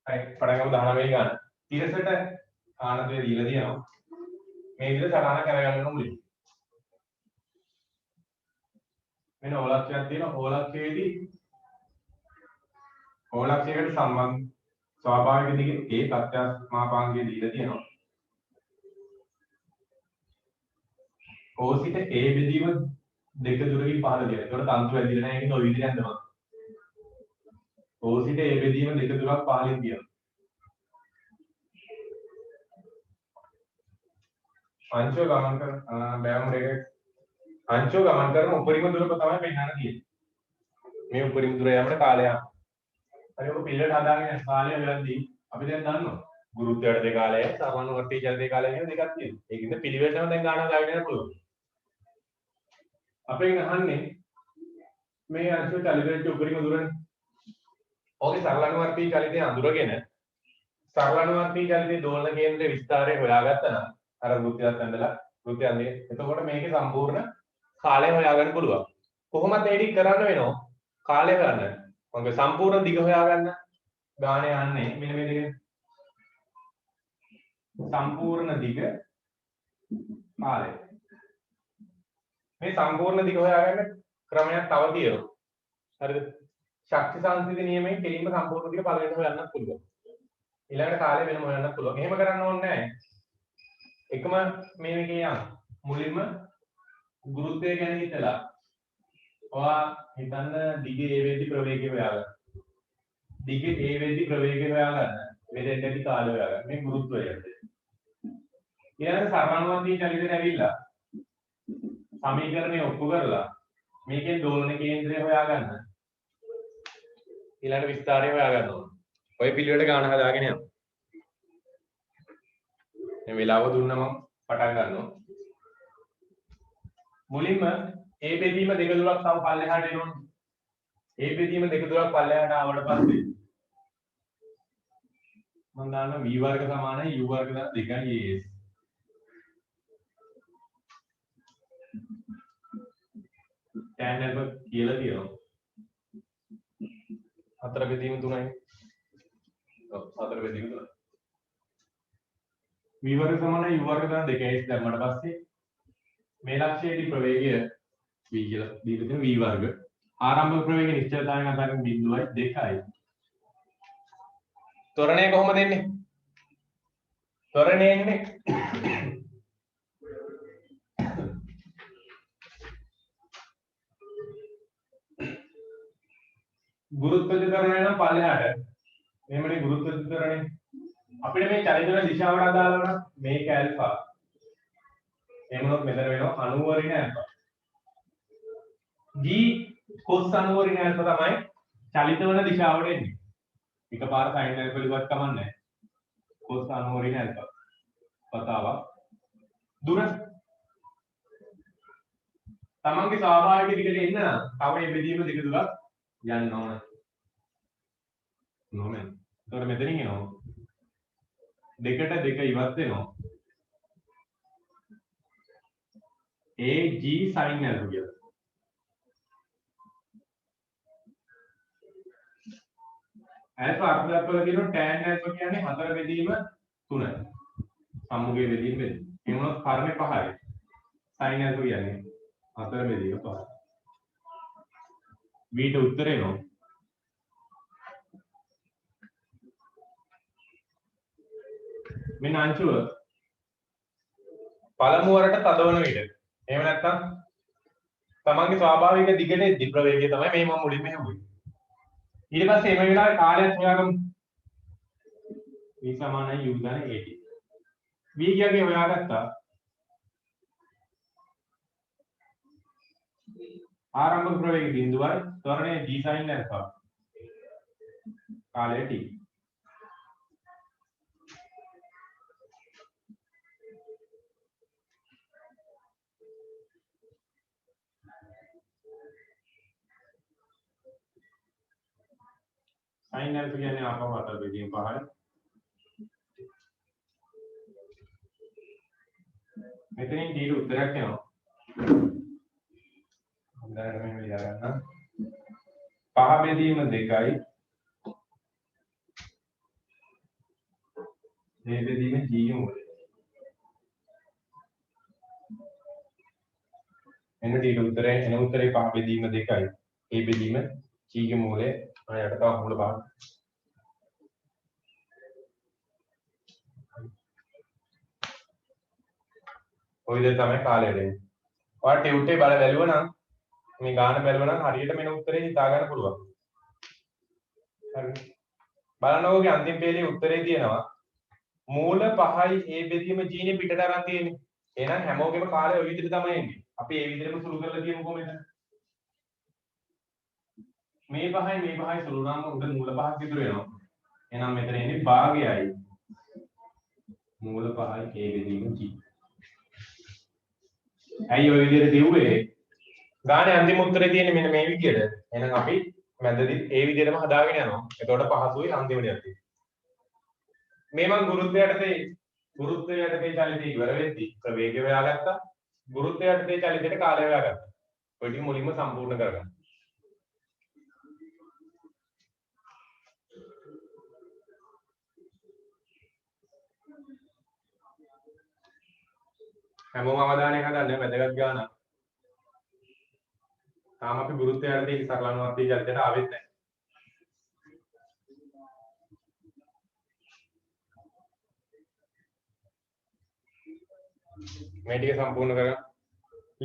හරි පටන් ගමු 19 ගන්න. තිරසට ආනතේ දීලා තියෙනවා. මේ විදිහට සටහන කරගන්න මුලින්. මෙන්න ඕලක්ෂයක් තියෙනවා. ඕලක්ෂයේදී ඕලක්ෂයකට සම්බන්ධ ස්වාභාවික දිගේ ඒ ප්‍රත්‍යස්මාපාංකය දීලා තියෙනවා. O සිට A බෙදීම දෙක දුරකින් පහළ දිලා. ඒකට තන්තු වැදිලා නැහැ. ඒකේ ඔය විදිහට යනවා. O සිට A බෙදීම දෙක දුරක් පහළින් දිනවා. අංශුව ගමන් කරන බෑම රේඛ අංශුව ගමන් කරන උපරිම දුර තමයි පෙන්වන්න තියෙන්නේ. මේ උපරිම දුර යෑමට කාලය. හරි ඔක පිළිවෙලට හදාගෙන කාලය වෙලද්දී අපි දැන් දන්නවා. ගුරුත්වයට දෙක කාලය, සමානුවර්තී චල දෙක කාලය කියන දෙකක් තියෙනවා. ඒකින්ද පිළිවෙලටම දැන් ගණන් දාගෙන යන්න පුළුවන්. අපෙන් අහන්නේ මේ අංශුව චලිතයේ උපරිම දුරනේ. ඕකේ සරලනුවර්තී චලිතය අඳුරගෙන සරලනුවර්තී චලිතයේ දෝලන කේන්ද්‍ර විස්තරය හොයාගත්තා නම් අර වෘත්තයක් ඇඳලා වෘත්තය ඇඳේ. එතකොට මේකේ සම්පූර්ණ කාලය හොයාගන්න පුළුවන්. කොහොමද එඩිට් කරන්න වෙනව? කාලය ගන්න. මොකද සම්පූර්ණ දිග හොයාගන්න ගානේ යන්නේ මෙන්න මේ දෙක. සම්පූර්ණ දිග කාලය. මේ සම්පූර්ණ දිග හොයාගන්න ක්‍රමයක් තව තියෙනවා. හරිද? ශක්ති සංසිද්ධි නියමයෙන් කෙලින්ම සම්පූර්ණ දිග පළවෙනිට හොයන්නත් පුළුවන්. ඊළඟට කාලය වෙනම හොයන්නත් පුළුවන්. එහෙම කරන්න ඕනේ නැහැ. එකම මේ එකේ යන්න. මුලින්ම ගුරුත්වය ගැන හිතලා ඔයා හිතන්න දිගේ A වෙද්දි ප්‍රවේගය හොයාගන්න. දිගේ A වෙද්දි ප්‍රවේගය හොයාගන්න. වෙදෙන්නදී කාලය හොයාගන්න. මේ ගුරුත්වය යන්නේ. ඊළඟට සරලනුවර්තී චලිතයට ඇවිල්ලා සමීකරණය ඔප්පු කරලා මේකෙන් දෝලන කේන්ද්‍රය හොයාගන්න. ඊළඟට විස්තරය හොයාගන්න ඕන. ඔය පිළිවෙලට ගාන හදාගෙන යන්න. මේ වෙලාව දුන්නම පටන් ගන්නවා. මුලින්ම A බෙදීම දෙක දුරක් තව පල්ලෙහාට එනෝනේ. A බෙදීම දෙක දුරක් පල්ලෙහාට ආවට පස්සේ මම දානවා v වර්ග සමානයි u වර්ග 2යි as. tan alpha කියලා තියෙනවා. 4 බෙදීම 3යි. ඔව් 4 බෙදීම 3යි. v වර්ග සමානයි u වර්ග 2as දැම්මට පස්සේ මේ ලක්ෂයේදී ප්‍රවේගය v කියලා දීලා තියෙන v වර්ග ආරම්භක ප්‍රවේග නිශ්චලතාවයෙන් අදාළ බිඳුවයි 2යි. ත්වරණය කොහොමද එන්නේ? ත්වරණය එන්නේ ගුරුත්වාකර්ෂණ ත්වරණය නම් පල්ලෙහාට. එහෙමනේ ගුරුත්වාකර්ෂණ ත්වරණය. අපිට මේ චලිතන දිශාවට අදාළව නම් මේක ඇල්ෆා. එමුණොත් මෙතන වෙනවා 90 ඍණ ඇල්ෆා. g cos 90 ඍණ ඇල්ෆා තමයි චලිත වන දිශාවට එන්නේ. එකපාර sin ඇල්ෆා ලිව්වත් කමක් නැහැ. cos 90 ඍණ ඇල්ෆා. කතාවක්. දුර තමන්ගේ ස්වාභාවික දිගට එන්න නම් තව මේ බෙදීම දෙක දුරක් යන්න ඕන. නෝනේ. ඒතකොට මෙතනින් එනවා. දෙකට දෙක ඉවත් වෙනවා. AG sin alpha කියලා. alpha අර්ථයක් වල කියනවා tan alpha කියන්නේ 4 බෙදීම 3. සම්මුඛයේ බෙදීම බෙදීම. ඒ වුණොත් කර්ණය 5යි. sin alpha කියන්නේ 4 බෙදීම 5. v ට උත්තරේ එනවා. මෙන්න අංශුව පළමු වරට තදවන විට. එහෙම නැත්නම් තමන්ගේ ස්වාභාවික දිගට එද්දි ප්‍රවේගය තමයි මේ මම මුලින්ම හෙව්වේ. ඊට පස්සේ මේ වෙලාවේ කාලයත් හොයාගමු. v සමානයි u ධන at. v කියන්නේ හොයාගත්තා. ආරම්භක ප්‍රවේගය බිඳුවයි ත්වරණය g sin alpha. කාලය t. sin alpha කියන්නේ ආපහු 4 බෙදීම 5යි. මෙතනින් t ට උත්තරයක් එනවා. හොඳට මෙහෙම ලියා ගන්න. 5 බෙදීම 2යි A බෙදීම G මූලය. එන්න ඊට උත්තරේ එන උත්තරේ පහ බෙදීම 2යි. A බෙදීම G ගේ මූලය ආයට තව මූල පහ. ඔය විදිහට තමයි කාලය දෙන්නේ. ඔයාලා ටියුටේ බල බැලුවා නම් මේ ගාන බැලුවා නම් හරියට මෙන්න උත්තරේ හිතා ගන්න පුළුවන්. හරිද? බලන්නකෝගේ අන්තිම පේලේ උත්තරේ තියෙනවා මූල 5යි A බෙදීම G නේ පිටට අරන් තියෙන්නේ. එහෙනම් හැමෝගෙම කාලය ඔය විදිහට තමයි එන්නේ. අපි ඒ විදිහටම සුළු කරලා තියමුකෝ මෙතන. මේ 5යි සුළු නම් උඩ මූල 5ක් ඉතුරු වෙනවා. එහෙනම් මෙතන එන්නේ භාගයයි. මූල 5යි A බෙදීම G. ඇයි ඔය විදිහට දිව්වේ? ගානේ අන්තිම උත්තරේ තියෙන්නේ මෙන්න මේ විදිහට. එහෙනම් අපි මැදදී ඒ විදිහටම හදාගෙන යනවා. එතකොට පහසුයි අන්තිමට යද්දී. මේ මං ගුරුත්වය යටතේ චලිතය ඉවර වෙද්දී ප්‍රවේගය හොයාගත්තා. ගුරුත්වය යටතේ චලිතයට කාලය හොයාගත්තා. ඔය ටික මුලින්ම සම්පූර්ණ කරගන්න. හැමෝම අවධානය හදන්න වැදගත් ගානක්. තාම අපි ගුරුත්වය යටතේ සරලනුවර්තී චලිතයට ආවෙත් නැහැ. මේ ටික සම්පූර්ණ කරගන්න.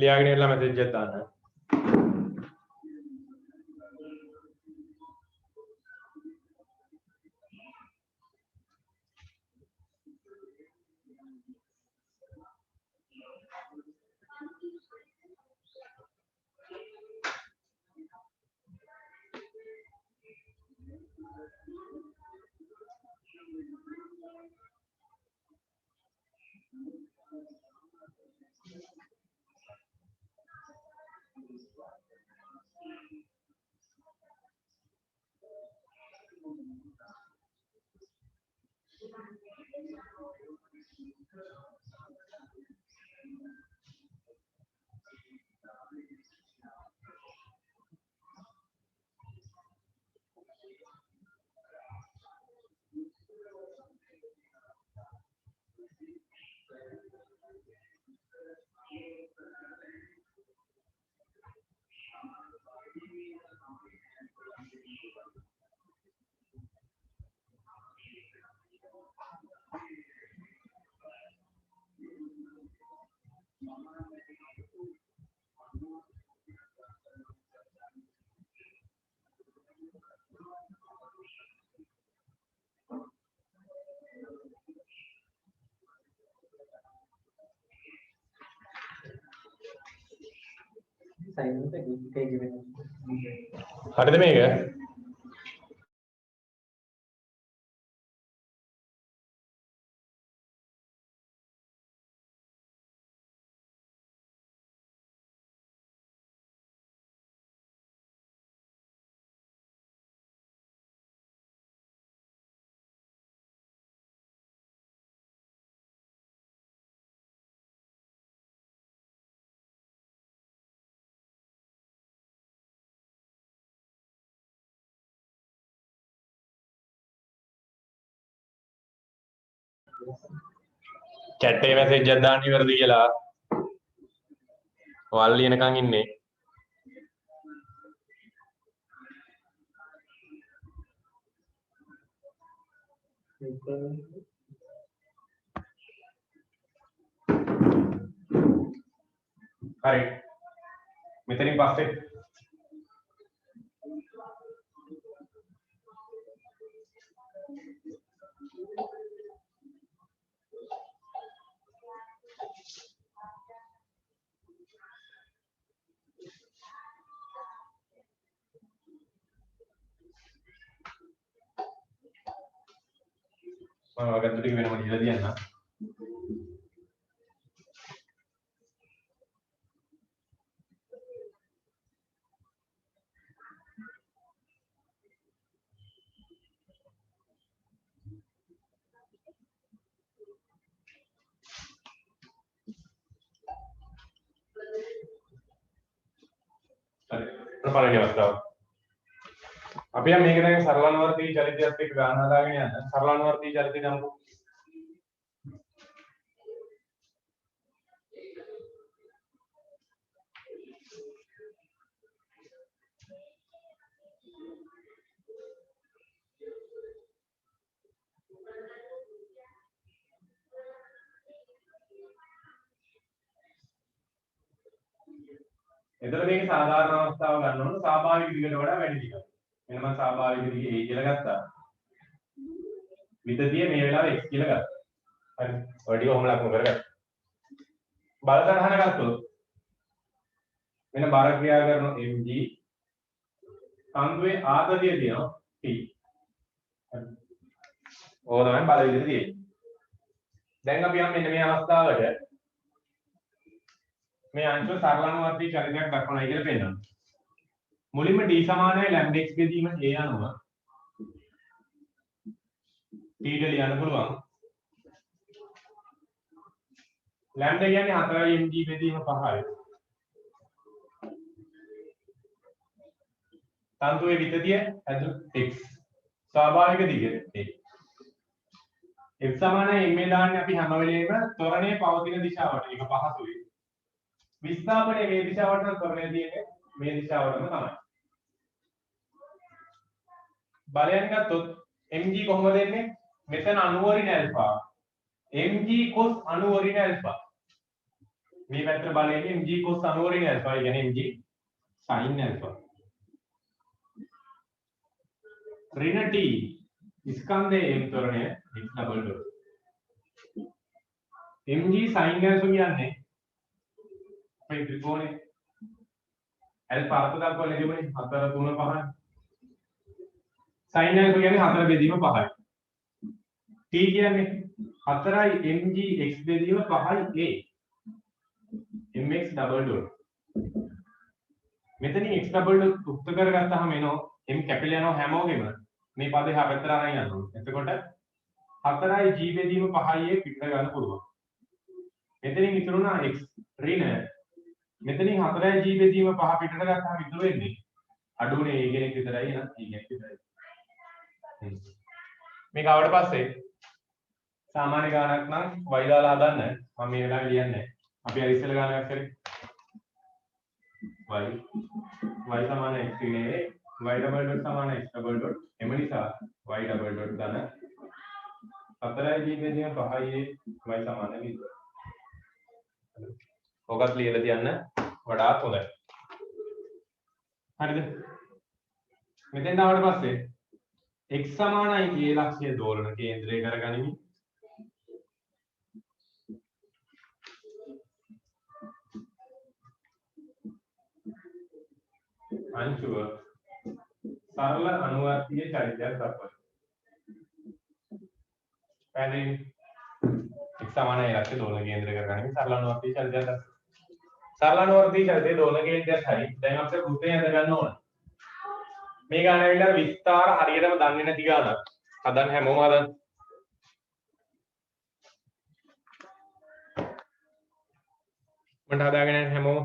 ලියාගෙන ඉන්න මැසේජ් එකක් දාන්න. හරිද මේක? chat එකේ message එකක් දාන්න ඉවරද කියලා. ඔයාලා ලියනකන් ඉන්නේ. හරි. මෙතනින් පස්සේ මම ඔයගොල්ලෝ ටික වෙනම දීලා තියන්න. හරි. පළවෙනි අවස්ථාව. අපි දැන් මේක දැන් සරලනුවර්තී චලිතයත් එක්ක ගාන හදාගෙන යන්න. සරලනුවර්තී චලිතය ගමුකෝ. එතකොට මේකේ සාධාරණ අවස්ථාව ගන්න ඕන ස්වාභාවික දිගට වඩා වැඩි දිගක්. මෙන්න මම ස්වාභාවික දිග a කියලා ගත්තා. විතතිය මේ වෙලාවේ x කියලා ගත්තා. හරි. ඔය ටික ඔහොම ලකුණු කරගත්තා. බල සටහන ගත්තොත් මෙන්න බර ක්‍රියා කරන mg තන්තුවේ ආතතිය තියෙනවා t. හරි. ඕක තමයි බල විදිහට තියෙන්නේ. දැන් අපි යම් මෙන්න මේ අවස්ථාවට මේ අංශුව සරලනුවර්තී චලිතයක් දක්වනයි කියලා පෙන්නනවා. මුලින්ම t සමානයි lambda x බෙදීම a අනුව t ට ලියන්න පුළුවන්. lambda කියන්නේ 4යි mg බෙදීම 5යි. තන්තුවේ විතතිය x ස්වාභාවික දිග a. x සමානයි ma දාන්නේ අපි හැම වෙලේම ත්වරණයේ පවතින දිශාවට. ඒක පහසුයි. විස්ථාපනයේ මේ දිශාවට නම් ත්වරණය තියෙන්නේ මේ දිශාවටම තමයි. බලයන් ගත්තොත් mg කොහොමද එන්නේ? මෙතන අනුවරින් ඇල්ෆා. mg cos අනුවරින් ඇල්ෆා. මේ පැත්තට බලය එන්නේ mg cos අනුවරින් ඇල්ෆා. ඒ කියන්නේ mg sin ඇල්ෆා. ඍණ t ස්කන්ධයේ m ත්වරණය x double dot. mg sin ඇල්ෆා කියන්නේ මේ ත්‍රිකෝණේ ඇල්ෆා අර්ථ දක්වලා ඉතිබුනේ 4 3 5. sin ඇල්ෆා කියන්නේ 4 බෙදීම 5යි. t කියන්නේ 4යි mg x බෙදීම 5යි a. mx double dot. මෙතනින් x ඩබල් ඩොට් උක්ත කරගත්තාම එනවා m කැපිල යනවා හැමෝගෙම මේ පදේ හා පැත්තට අරන් යනවා. එතකොට 4යි g බෙදීම 5යි a පිට ගන්න පුළුවන්. මෙතනින් ඉතුරුනා x ඍණ මෙතනින් 4යි g බෙදීම 5 පිටට ගත්තාම ඉතුරු වෙන්නේ අඩුනේ a කෙනෙක් විතරයි නේද? a කෙනෙක් විතරයි. මේක ආවට පස්සේ සාමාන්‍ය ගානක් නම් y දාලා හදන්න මම මේ වෙලාවේ ලියන්නේ නැහැ. අපි අර ඉස්සෙල්ලා ගානක් කරේ y සමාන x නේ y ඩබල් ඩොට් සමාන x ඩබල් ඩොට් එම නිසා y ඩබල් ඩොට් ගන්න 4යි g බෙදීම 5යි y සමාන 0. ඔකත් ලියලා තියන්න වඩාත් හොඳයි. හරිද? මෙතෙන් ආවට පස්සේ x සමානයි a ලක්ෂ්‍ය දෝලන කේන්ද්‍රය කරගනිමි. අංශුව සරල අනුවර්තීය චලිතයක් දක්වයි. පැහැදිලි? x සමානයි a ලක්ෂ්‍ය දෝලන කේන්ද්‍රය කරගනිමි සරල අනුවර්තීය චලිතයක් දක්වයි. සරල අනුවර්තීය චලිතයේ දෝලන කේන්ද්‍රයක් හරි. දැන් අපිට වෘත්තය හද ගන්න ඕන. මේ ගාන ඇවිල්ලා විස්තර හරියටම දන්නේ නැති ගානක්. හදන්න හැමෝම හදන්න. මට හදාගෙන යන්න හැමෝම.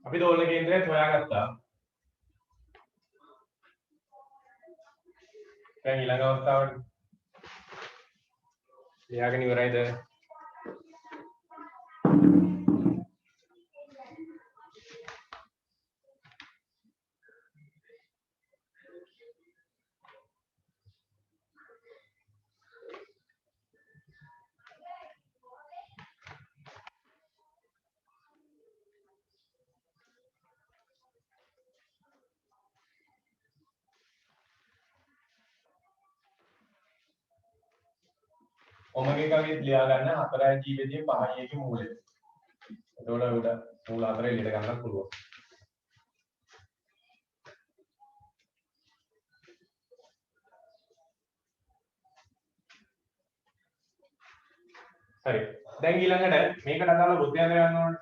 අපි දෝලන කේන්ද්‍රයත් හොයාගත්තා. දැන් ඊළඟ අවස්ථාවට ලියාගෙන ඉවරයිද? ඔමගේ කවියත් ලියා ගන්න 4යි g බෙදීම 5යි එකේ මූලය. එතකොට උඩ මූල 4 එළියට ගන්නත් පුළුවන්. හරි. දැන් ඊළඟට මේකට අදාළ වෘත්තය ගන්න ඕනේ.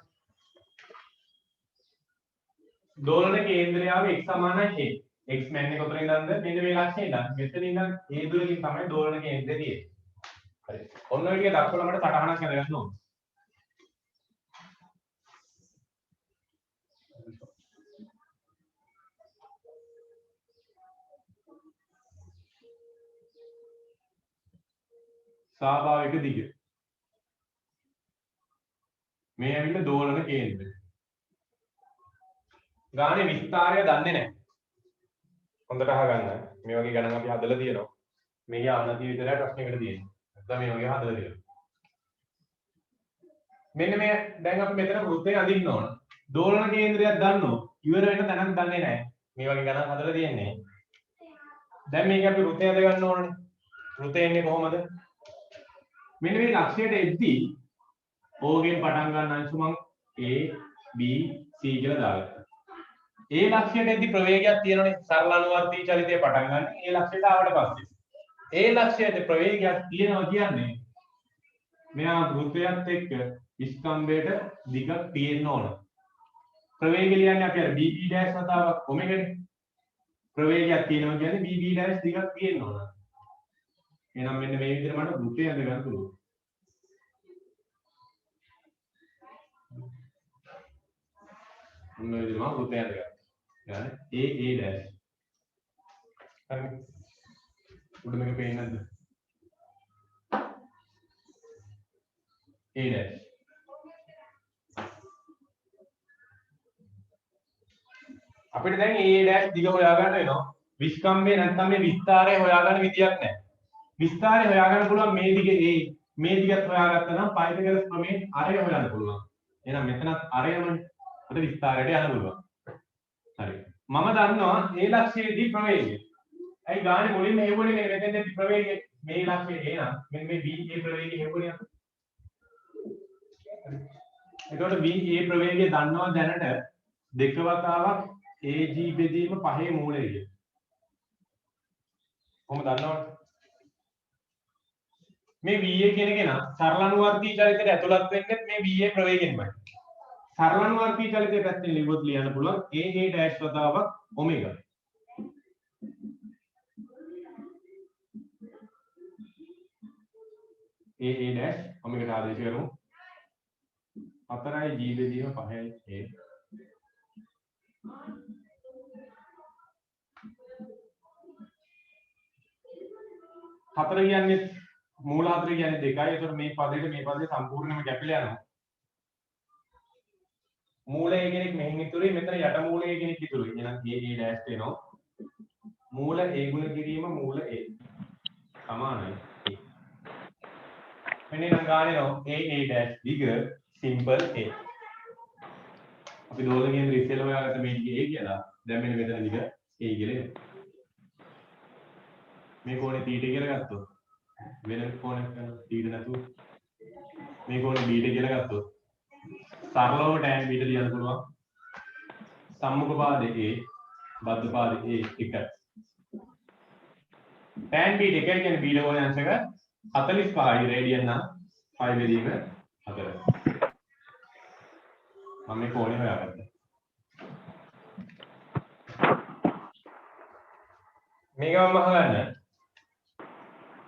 දෝලන කේන්ද්‍රයාව x සමානයි a. x මැන්නේ කොතනින්ද? මෙන්න මේ ලක්ෂණය ඉඳන්. මෙතන ඉඳන් a දුරකින් තමයි දෝලන කේන්ද්‍රය තියෙන්නේ. හරි. ඔන්න ඔය ටික දක්වලා මට සටහනක් හදගන්න ඕනේ. ස්වාභාවික දිග. මේ ඇවිල්ලා දෝලන කේන්ද්‍රය. ගානේ විස්තරය දන්නේ නැහැ. හොඳට අහගන්න. මේ වගේ ගණන් අපි හදලා තියෙනවා. මේකේ ආනති විතරයි ප්‍රශ්නයකට තියෙන්නේ. නැත්නම් මේ වගේ හදලා තියෙනවා. මෙන්න මේ දැන් අපි මෙතන වෘත්තය අඳින්න ඕන. දෝලන කේන්ද්‍රයක් දන්නෝ. ඉවර වෙන තැනක් දන්නේ නැහැ. මේ වගේ ගණන් හදලා තියෙන්නේ. දැන් මේක අපි වෘත්තය අඳ ගන්න ඕනේ. වෘත්තය එන්නේ කොහොමද? මෙන්න මේ ලක්ෂයට එද්දී O ගෙන් පටන් ගන්න අංශු මම A B C කියලා දාගත්තා. ඒ ලක්ෂයට එද්දී ප්‍රවේගයක් තියෙනනේ සරල අනුවර්තී චලිතය පටන් ගන්න. ඒ ලක්ෂයට ආවට පස්සේ ඒ ලක්ෂයට ප්‍රවේගයක් තියෙනවා කියන්නේ මෙයා වෘත්තයත් එක්ක ස්කන්ධයට දිගක් තියෙන්න ඕන. ප්‍රවේගය ලියන්නේ අපි අර BB ඩෑෂ් වතාවක් ඔමෙගනේ. ප්‍රවේගයක් තියෙනවා කියන්නේ BB ඩෑෂ් දිගක් තියෙන්න ඕන. එහෙනම් මෙන්න මේ විදිහට මට වෘත්තය අඳ ගන්න පුළුවන්. මොන විදිහම වෘත්තය අඳ ගන්න. يعني A dash. හරි. උඩ මේක පේන්නේ නැද්ද? A dash. අපිට දැන් A dash දිග හොයාගන්න වෙනවා. විස්කම්භය නැත්නම් මේ විස්තරය හොයාගන්න විදියක් නැහැ. විස්තරය හොයාගන්න පුළුවන් මේ දිගේ A මේ දිගත් හොයාගත්තා නම් පයිතගරස් ප්‍රමේය අරය හොයන්න පුළුවන්. එහෙනම් මෙතනත් අරයමනේ. අපිට විස්තරයට යන්න පුළුවන්. හරි. මම දන්නවා ඒ ලක්ෂයේදී ප්‍රවේගය. ඇයි ගානේ මුලින්ම හේවුනේ මේ මෙතෙන්දී ප්‍රවේගය මේ ලක්ෂයේ එන මෙන්න මේ BA ප්‍රවේගය හේවුනේ අපි. එතකොට BA ප්‍රවේගය දන්නවා දැනට දෙක වතාවක් AG බෙදීම 5 මූලය කියලා. කොහොමද දන්නවද? මේ VA කියන කෙනා සරල අනුවර්තී චලිතයට ඇතුළත් වෙන්නේ මේ VA ප්‍රවේගයෙන්මයි. සරල අනුවර්තී චලිතය පැත්තෙන් ලිව්වොත් ලියන්න පුළුවන් AA ඩෑෂ් වතාවක් ඔමෙගා. AA ඩෑෂ් ඔමෙගාට ආදේශ කරමු. 4යි G බෙදීම 5යි A. හතර කියන්නේ මූල හතර කියන්නේ 2යි. ඒතකොට මේ පදෙට මේ පදේ සම්පූර්ණයෙන්ම කැපිලා යනවා. මූලය කෙනෙක් මෙහෙන් ඉතුරුයි මෙතන යට මූලය කෙනෙක් ඉතුරුයි. එහෙනම් A ඩෑෂ් වෙනවා. මූල A ගුණ කිරීම මූල A සමානයි A. මෙන්න නම් ගානේ නෝ A ඩෑෂ් දිග සිම්පල් A. අපි දෝලන කේන්ද්‍රය ඉස්සෙල්ලා හොයාගත්ත මේ දිග A කියලා. දැන් මෙන්න මෙතන දිග A කියලා එනවා. මේ කෝණේ θ කියලා ගත්තොත් වෙන කෝණයක් ගන්න θ නැතුව මේ කෝණේ β කියලා ගත්තොත් සරලව tan β ලියන්න පුළුවන්. සම්මුඛ පාදයේ A බද්ධ පාදයේ A එකයි. tan β එකයි කියන්නේ β කෝණයේ අංශක 45යි රේඩියන් නම් 5 බෙදීම 4. මම මේ කෝණය හොයාගත්තා. මේක මම අහගන්න.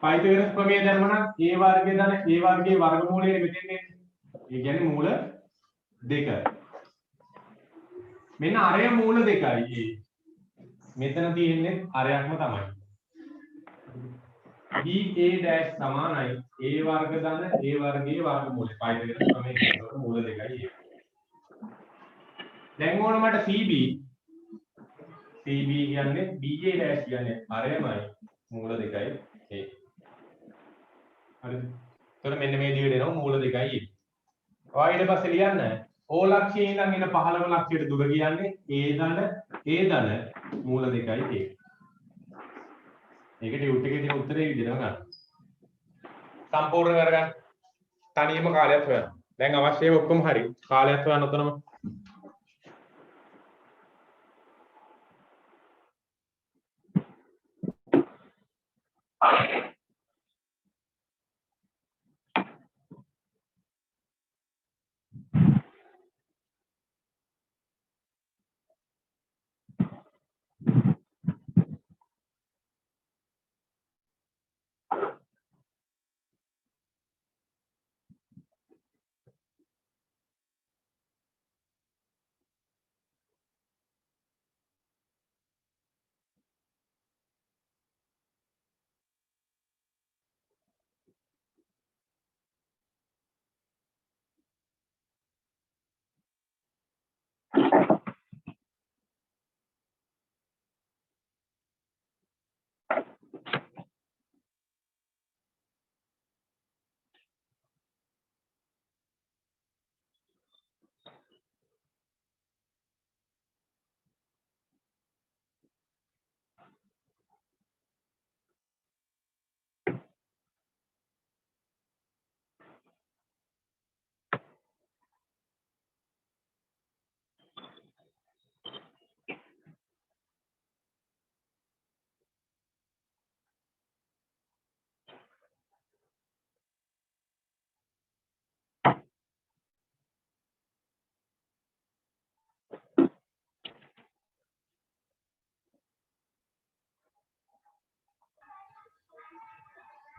පයිතගොරස් ප්‍රමේය දැම්ම නම් A වර්ගය දන A වර්ගයේ වර්ගමූලය මෙතෙන් එන්නේ. ඒ කියන්නේ මූල 2. මෙන්න අරය මූල දෙකයි. මෙතන තියෙන්නේ අරයක්ම තමයි. ba' සමානයි a වර්ග ධන a වර්ගයේ වර්ගමූලය. පයිතගොරස් ප්‍රමේය කියනකොට මූල දෙකයි a. දැන් ඕන මට cb කියන්නේ ba' කියන්නේ අරයමයි මූල දෙකයි a. හරිද? එතකොට මෙන්න මේ දිගට එනවා මූල දෙකයි a. ඔයා ඊට පස්සේ ලියන්න O ලක්ෂයේ ඉඳන් එන 15 ලක්ෂයට දුර කියන්නේ a ධන මූල දෙකයි a. මේක ටියුට් එකේ තියෙන උත්තරේ විදිහටම ගන්න. සම්පූර්ණ කරගන්න. තනියම කාලයක් හොයන්න. දැන් අවශ්‍ය ඔක්කොම හරි. කාලයක් හොයන්න උතනම.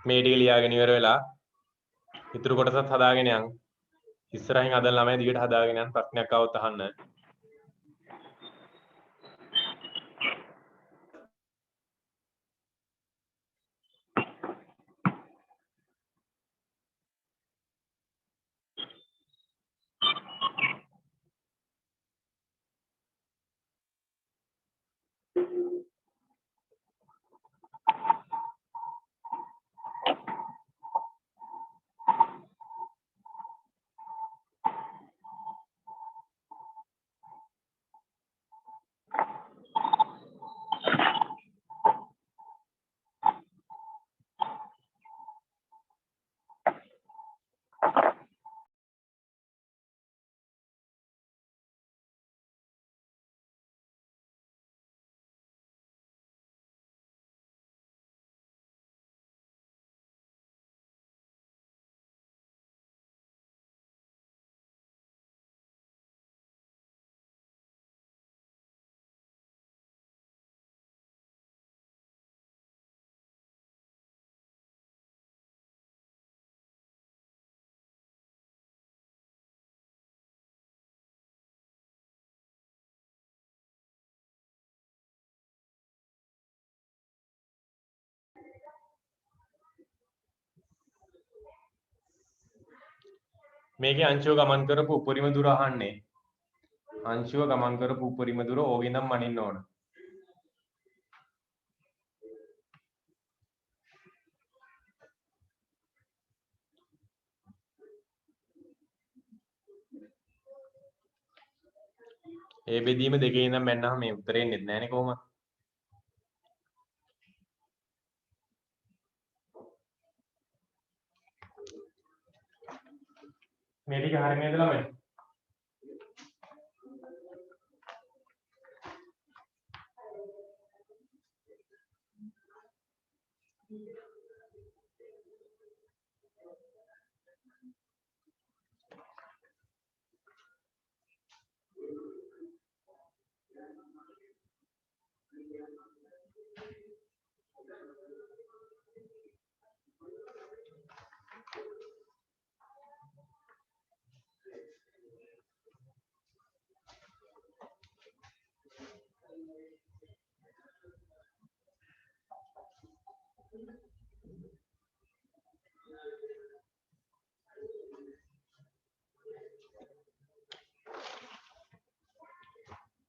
මේ ටික ලියාගෙන ඉවර වෙලා ඉතුරු කොටසත් හදාගෙන යන්න. ඉස්සරහින් අද ළමයි දිගට හදාගෙන යන්න. ප්‍රශ්නයක් આવොත් අහන්න. මේකේ අංශුව ගමන් කරපු උපරිම දුර අහන්නේ. අංශුව ගමන් කරපු උපරිම දුර ඕගෙනම් මනින්න ඕන. ඒ බෙදීම දෙකේ ඉඳන් මැන්නම මේ උත්තරේ එන්නේ නැහනේ කොහොමද? මේ ටික හරිය නේද ළමයි?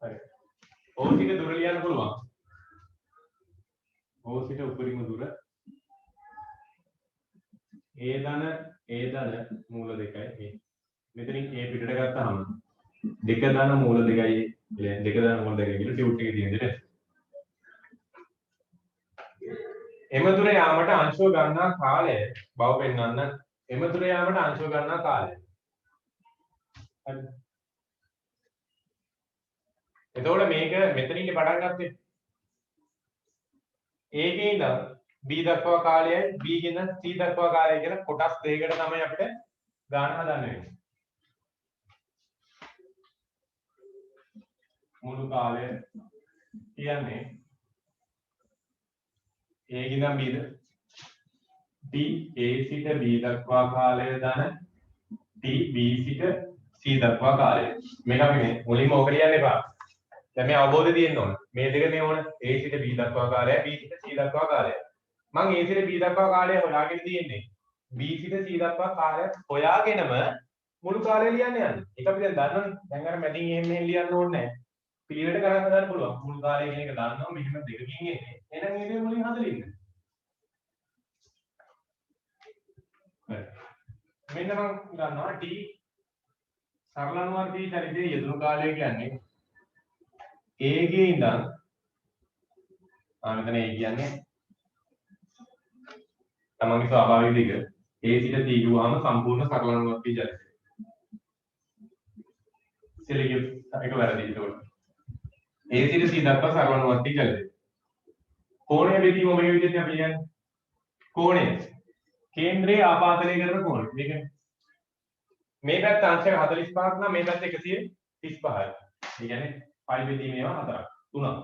හරි. ඕසිට දුර ලියන්න පුළුවන්. ඕසිට උපරිම දුර ඒ ධන මූල 2යි. මෙතනින් a පිටට ගත්තාම 2 ධන මූල 2යි 2 ධන මූල 2යි කියලා ටියුට් එකේ තියෙන දේ. එම දුර යාමට අංශුව ගන්නා කාලය බව පෙන්වන්න එම දුර යාමට අංශුව ගන්නා කාලය. හරි. එතකොට මේක මෙතනින් පටන් ගත්තේ A ගේ ඉඳන් B දක්වා කාලයයි B ගේ ඉඳන් C දක්වා කාලයයි කියලා කොටස් දෙකකට තමයි අපිට ගාන හදන්න වෙන්නේ. මුළු කාලය කියන්නේ A ගේ ඉඳන් B ද D A සිට B දක්වා කාලය ධන D B සිට C දක්වා කාලය. මේක අපි මේ මුලින්ම ඔක ලියන්න එපා. දැන් මේ අවබෝධය තියෙන්න ඕන. මේ දෙක මේ ඕන A සිට B දක්වා කාලය B සිට C දක්වා කාලය. මම A සිට B දක්වා කාලය හොයාගෙන තියෙන්නේ. B සිට C දක්වා කාලය හොයාගෙනම මුළු කාලය ලියන්න යන්නේ. ඒක අපි දැන් දන්නවනේ. දැන් අර මැදින් එහෙම ලියන්න ඕනේ නැහැ. පිළිවෙලට ගණන් හදන්න පුළුවන්. මුළු කාලය කියන එක දන්නවා. මෙහෙම දෙකකින් එන්නේ. එහෙනම් මේ දේ මුලින් හදලා ඉන්න. මෙන්න මම ගන්නවා T සරලනුවර්තී චරිතයේ යෙදුණු කාලය කියන්නේ A ගේ ඉඳන් මෙතන A කියන්නේ තමන්ගේ ස්වාභාවික දිග A සිට C ගුවාම සම්පූර්ණ සරලනුවර්තී චරිතය. සිලිග එක වැරදි ඒකට. A සිට C දක්වා සරලනුවර්තී චරිතය. කෝණය බෙදීම මේ විදිහට අපි කියන්නේ. කෝණය කේන්ද්‍රයේ ආපාදනය කරන කෝණය. මේක මේ පැත්ත අංශක 45ක් නම් මේ පැත්ත 135යි. ඒ කියන්නේ π බෙදීම ඒවා 4ක්. 3ක්.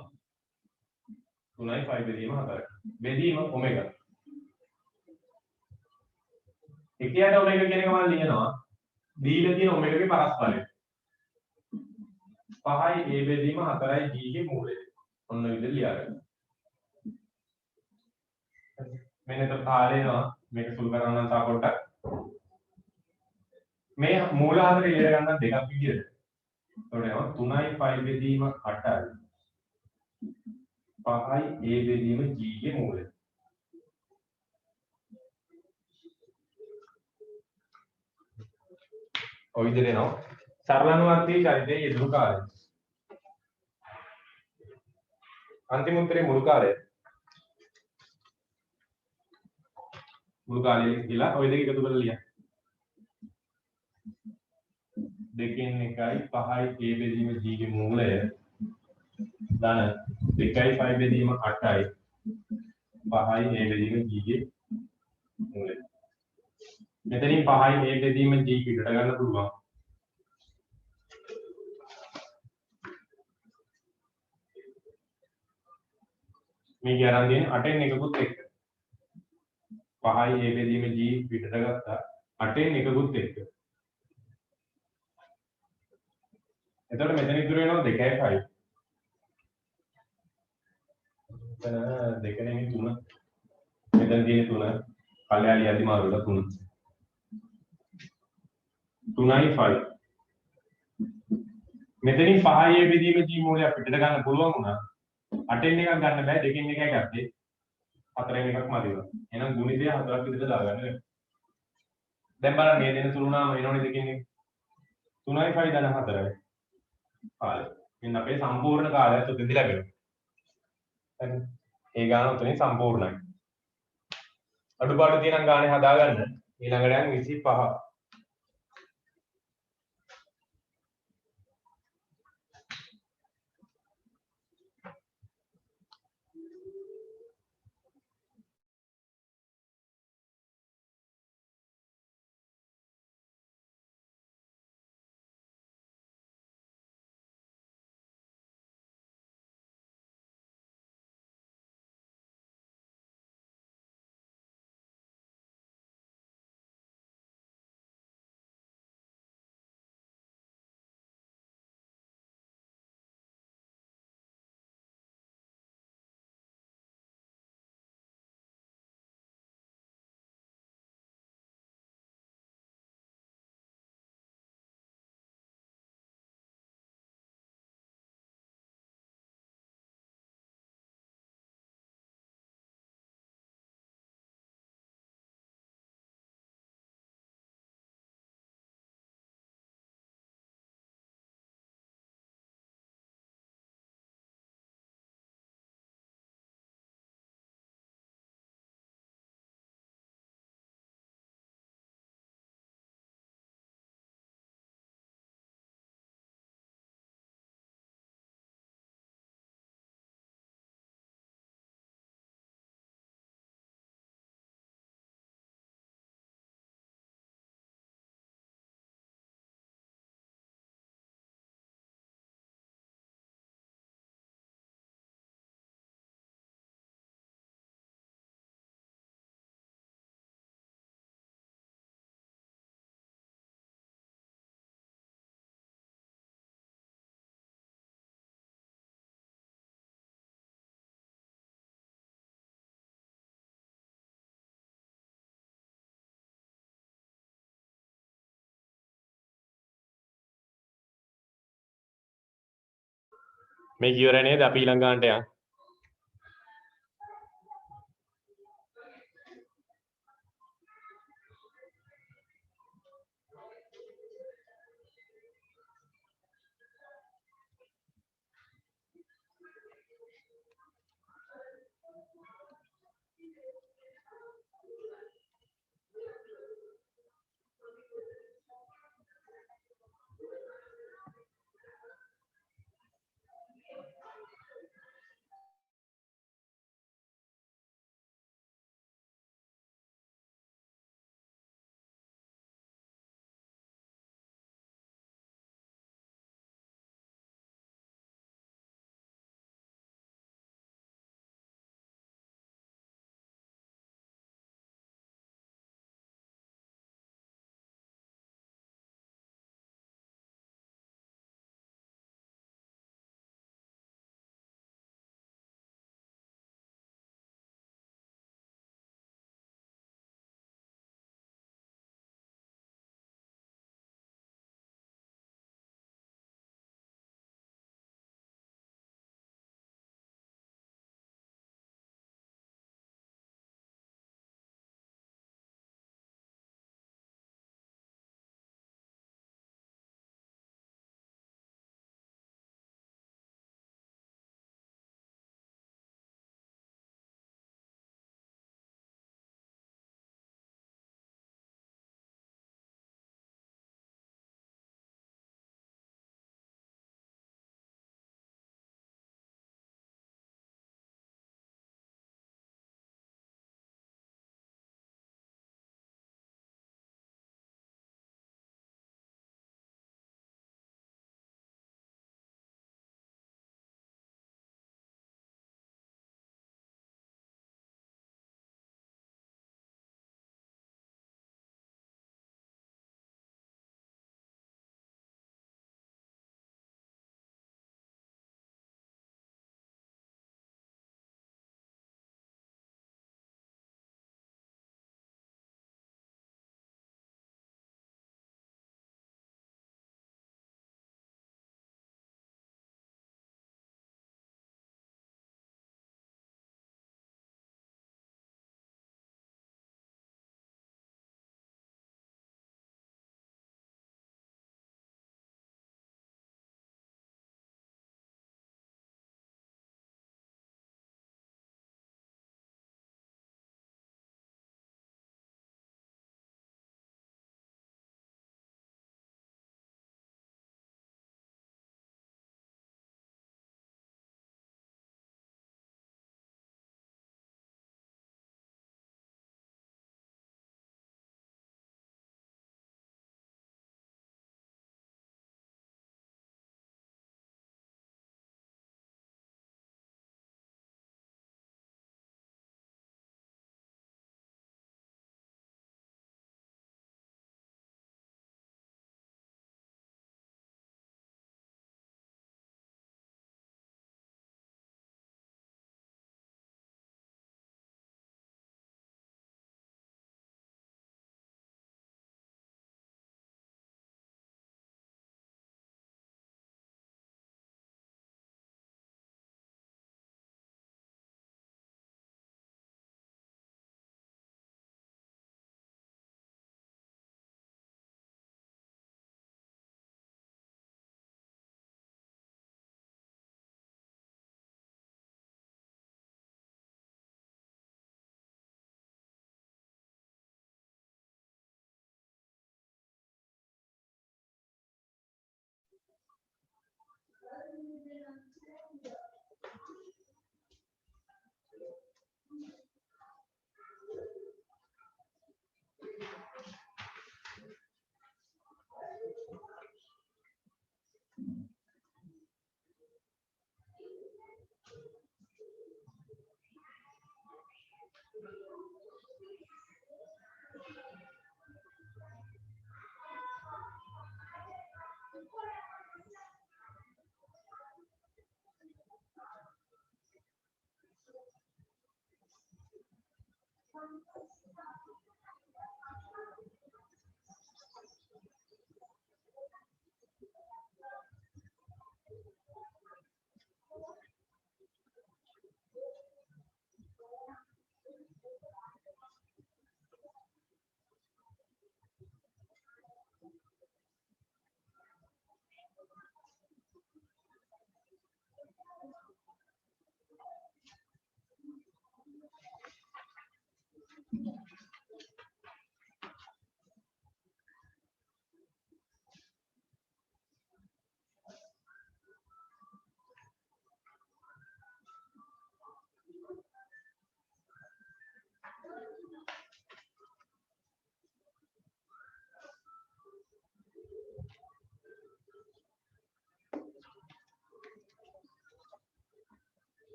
3යි π බෙදීම 4ක්. බෙදීම ඔමෙගා. එකියට ඔමෙගා කියන එක මම ලියනවා. දීලා තියෙන ඔමෙගාගේ පරස්පරය. 5යි a බෙදීම 4යි b ගේ මූලය. ඔන්න විදිහට ලියාගන්න. මෙන්න තව කාලේනවා මේක සුළු කරනවා තව පොඩ්ඩක්. මේ මූල හතර ඉලිය ගන්න දෙකක් විදියට. එතකොට 3යි π බෙදීම 8යි. 5යි a බෙදීම g ගේ මූලය. ඔය විදිහට එනවා. සරලනුවර්තී චරිතයේ යෙදුණු කාලය. අන්තිම උත්තරේ මුළු කාලය. මුළු කාලය කියලා ඔය දෙක එකතු කරලා ලියන්න. දෙකෙන් එකයි 5යි a බෙදීම g ගේ මූලය ධන 2යි π බෙදීම 8යි 5යි a බෙදීම g ගේ මූලය. මෙතනින් 5යි a බෙදීම g පිටට ගන්න පුළුවන්. මේක අරන් තියෙන්නේ 8න් එකකුත් එක්ක. 5යි a බෙදීම g පිටට ගත්තා 8න් එකකුත් එක්ක. එතකොට මෙතන ඉතුරු වෙනවා 2යි 5යි. මෙතන 2 නෙමෙයි 3. මෙතන තියෙන 3 කල්යාලි යදි මාරුල 3. 3යි 5. මෙතනින් 5යි a බෙදීම g මූලය පිටට ගන්න පුළුවන් වුණා. 8න් එකක් ගන්න බෑ 2න් එකයි ගත්තේ. 4න් එකක් මදිනවා. එහෙනම් ගුණිතය 4ක් විදිහට දාගන්න වෙනවා. දැන් බලන්න මේ දෙන තුරුනාම වෙනෝනේ දෙකෙන් එක. 3යි 5 ධන 4යි. කාලය. මෙන්න අපේ සම්පූර්ණ කාලයත් උදෙන්දි ලැබෙනවා. හරි. ඒ ගාන උතනින් සම්පූර්ණයි. අඩුපාඩු තියෙනම් ගානේ හදාගන්න. ඊළඟට යන් 25. මේ කියවර නේද අපි ඊළඟ ගන්නට යන්.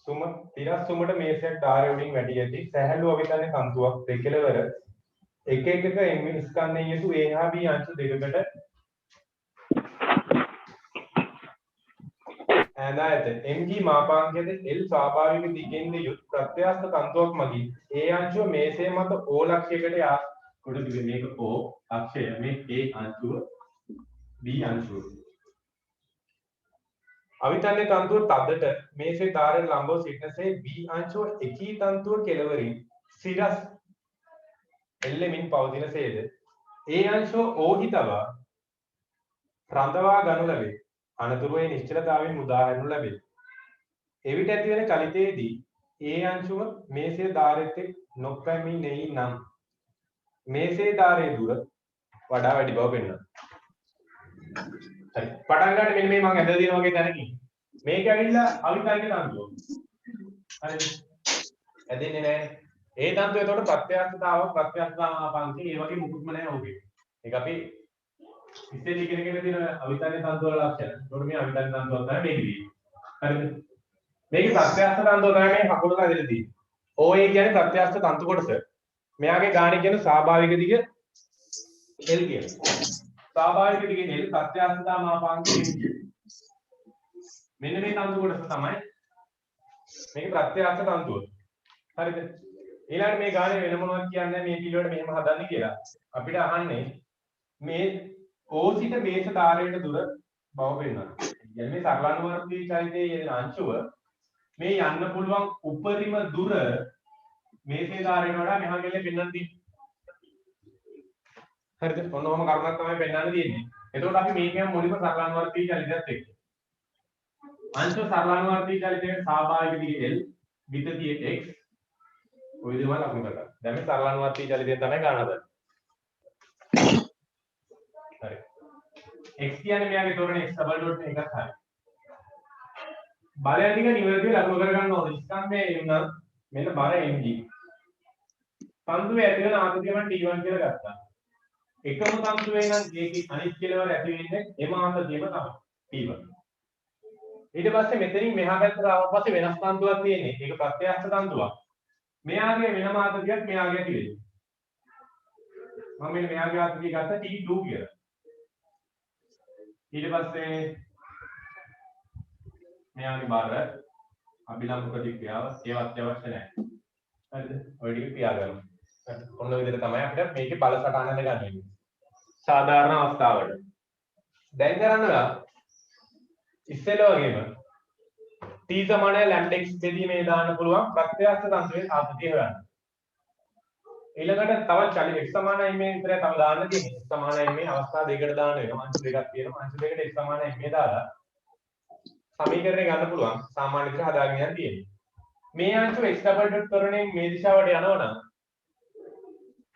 සුම තිරස් සුමට මේසයක් ධාරය උඩින් වැටි ඇති සැහැල්ලු අවිතන්නේ තන්තුවක් දෙකලවර එක එකක m ස්කන්ධයෙන් යුතු a හා b අංශු දෙකකට ඈඳා ඇත. mg මාපාංකයේද l ස්වාභාවික දිගෙන් යුත් ප්‍රත්‍යස්ත තන්තුවක් මගින් a අංශුව මේසය මත o ලක්ෂයකට යා කොට තිබෙන මේක o අක්ෂය මේ a අංශුව b අංශුව. අවිතන්නේ තන්තුව තදට මේසේ ධාරයට ලම්බව සිටිනසේ b අංශුව එකී තන්තුව කෙළවරින් සිරස් එල්ලෙමින් පවතිනසේද a අංශුව ඕහි තබා රඳවා ගනු ලැබේ. අනතුරුවේ නිශ්චලතාවයෙන් මුදා හැරෙනු ලැබේ. එවිට ඇතිවන කලිතයේදී a අංශුව මේසේ ධාරයට නොපැමිණෙයි නම් මේසේ ධාරයේ දුර වඩා වැඩි බව පෙන්වනවා. හරි. පටන් ගන්න මෙන්න මේ මම ඇදලා දෙන වගේ තැනකින්. මේක ඇවිල්ලා අවිතර්ක තන්තුව. හරිද? ඇදෙන්නේ නැහැ. ඒ තන්තුව එතකොට ප්‍රත්‍යක්ෂතාවමාපාංකේ ඒ වගේ මුකුත්ම නැහැ ඕකේ. ඒක අපි ඉතින් ඉගෙන ගන්න තියෙන අවිතර්ක තන්තුව වල ලක්ෂණ. ඒකට මේ අවිතර්ක තන්තුව තමයි මේකදී. හරිද? මේකේ ප්‍රත්‍යක්ෂ තන්තුව තමයි මේ කකුලට ඇදලා තියෙන්නේ. OA කියන්නේ ප්‍රත්‍යක්ෂ තන්තු කොටස. මෙයාගේ ගාණේ කියන ස්වාභාවික දිග L කියලා. ස්වාභාවික දිගේ L ප්‍රත්‍යක්ෂතා මාපාංකය මෙන්න මේ තන්තු කොටස තමයි මේක ප්‍රත්‍යක්ෂ තන්තුව. හරිද? ඊළඟට මේ ගානේ වෙන මොනවද කියන්නේ මේ පිළිවෙලට මෙහෙම හදන්න කියලා. අපිට අහන්නේ මේ O සිට මේස ධාරයට දුර බව පෙන්වනවා. කියන්නේ මේ සරලානුවර්තී චලිතයේ යෙදෙන අංශුව මේ යන්න පුළුවන් උපරිම දුර මේසේ ධාරයට වඩා මෙහා ගෙල්ලේ පෙන්වන්න තියෙන්නේ. හරිද? ඔන්න ඔහම කරුණක් තමයි පෙන්වන්න තියෙන්නේ. එතකොට අපි මේකෙන් මුලින්ම සරලානුවර්තී චලිතයත් එක්ක. අංශ සරලානුවර්තී චලිතයේ ස්වාභාවික දිග L විතතිය x ඔය විදිහම ලකුණු කරගන්න. දැන් මේ සරලානුවර්තී චලිතය තමයි ගන්න හදන්නේ. හරි. x කියන්නේ මෙයාගේ තොරණ x ඩබල් ඩොට් එකක් හරි. බලය ටික නිවැරදිව ලකුණු කරගන්න ඕනේ. ස්කන්ධයේ එන්න මෙන්න බර mg. තන්තුවේ ඇති වෙන ආකෘතිය මම t1 කියලා ගත්තා. එකම තන්තුවේ නම් ඒකේ අනිත් කෙලවර ඇති වෙන්නේ එම ආකෘතියම තමයි t1. ඊට පස්සේ මෙතනින් මෙහා පැත්තට ආවට පස්සේ වෙනස් තන්තුවක් තියෙන්නේ. ඒක ප්‍රත්‍යක්ෂ තන්තුවක්. මෙයාගේ වෙනම ආකෘතියක් මෙයාගේ ඇති වෙන්නේ. මම මෙන්න මෙයාගේ ආකෘතිය ගත්තා t2 කියලා. ඊට පස්සේ මෙයාගේ බර අභිලම්බ ප්‍රතික්‍රියාව ඒවත් අවශ්‍ය නැහැ. හරිද? ඔය ටික පියාගන්න. ඔන්න ඔය විදිහට තමයි අපිට මේකේ බල සටහන ගන්න වෙන්නේ. සාධාරණ අවස්ථාවට. දැන් කරන්නවා ඉස්සෙල්ලා වගේම t සමානයි lambda x බෙදීමේ දාන්න පුළුවන් ප්‍රත්‍යක්ෂ තන්තුවේ ආකෘතිය හොයන්න. ඊළඟට තව චලි x සමානයි මේ විතරයි තව දාන්න තියෙන්නේ. x සමානයි මේ අවස්ථා දෙකකට දාන්න වෙනවා. අංශු දෙකක් තියෙනවා. අංශු දෙකට x සමානයි මේ දාලා සමීකරණය ගන්න පුළුවන්. සාමාන්‍ය විදිහට හදාගෙන යන්න තියෙන්නේ. මේ අංශුව x ඩබල් ඩොට් කරණයෙන් මේ දිශාවට යනවා නම්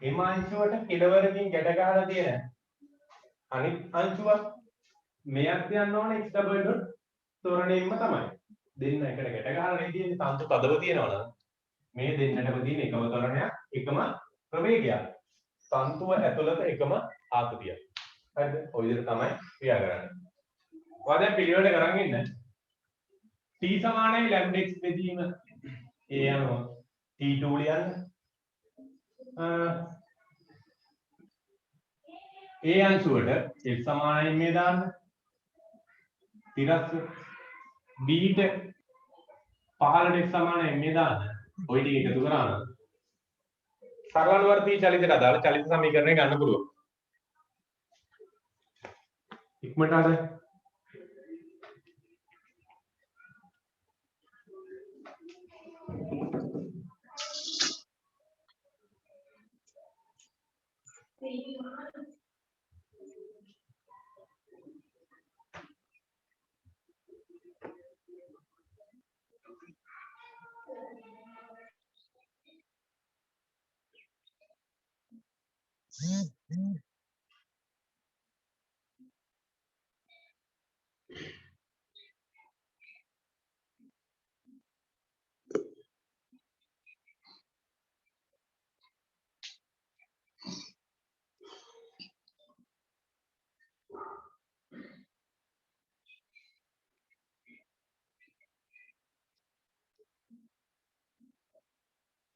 එම අංශුවට කෙළවරකින් ගැට ගහලා තියෙන අනිත් අංශුව මෙයත් යන්න ඕනේ x ඩබල් ඩොට් තොරණයෙන්ම තමයි. දෙන්න එකට ගැට ගහලා නේ තියෙන්නේ. තන්තු තදව තියෙනවා නම් මේ දෙන්නටම තියෙන එකම තරණයක් එකම ප්‍රවේගයක් තන්තුව ඇතුළත එකම ආකෘතියක්. හරිද? ඔය විදිහට තමයි ක්‍රියා කරන්නේ. ඔයා දැන් පිළිවෙලට කරන් ඉන්න t සමානයි lambda x බෙදීම a යනවා t2 ලියන්න. a අංශුවට x සමානයි මේ දාන්න. තිරස්ස b ට පහළට x සමානයි මේ දාන්න. ඔය ටික එකතු කරා නම් සරලානුවර්තී චලිතයට අදාළ චලිත සමීකරණය ගන්න පුළුවන්. ඉක්මනට අද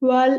වල්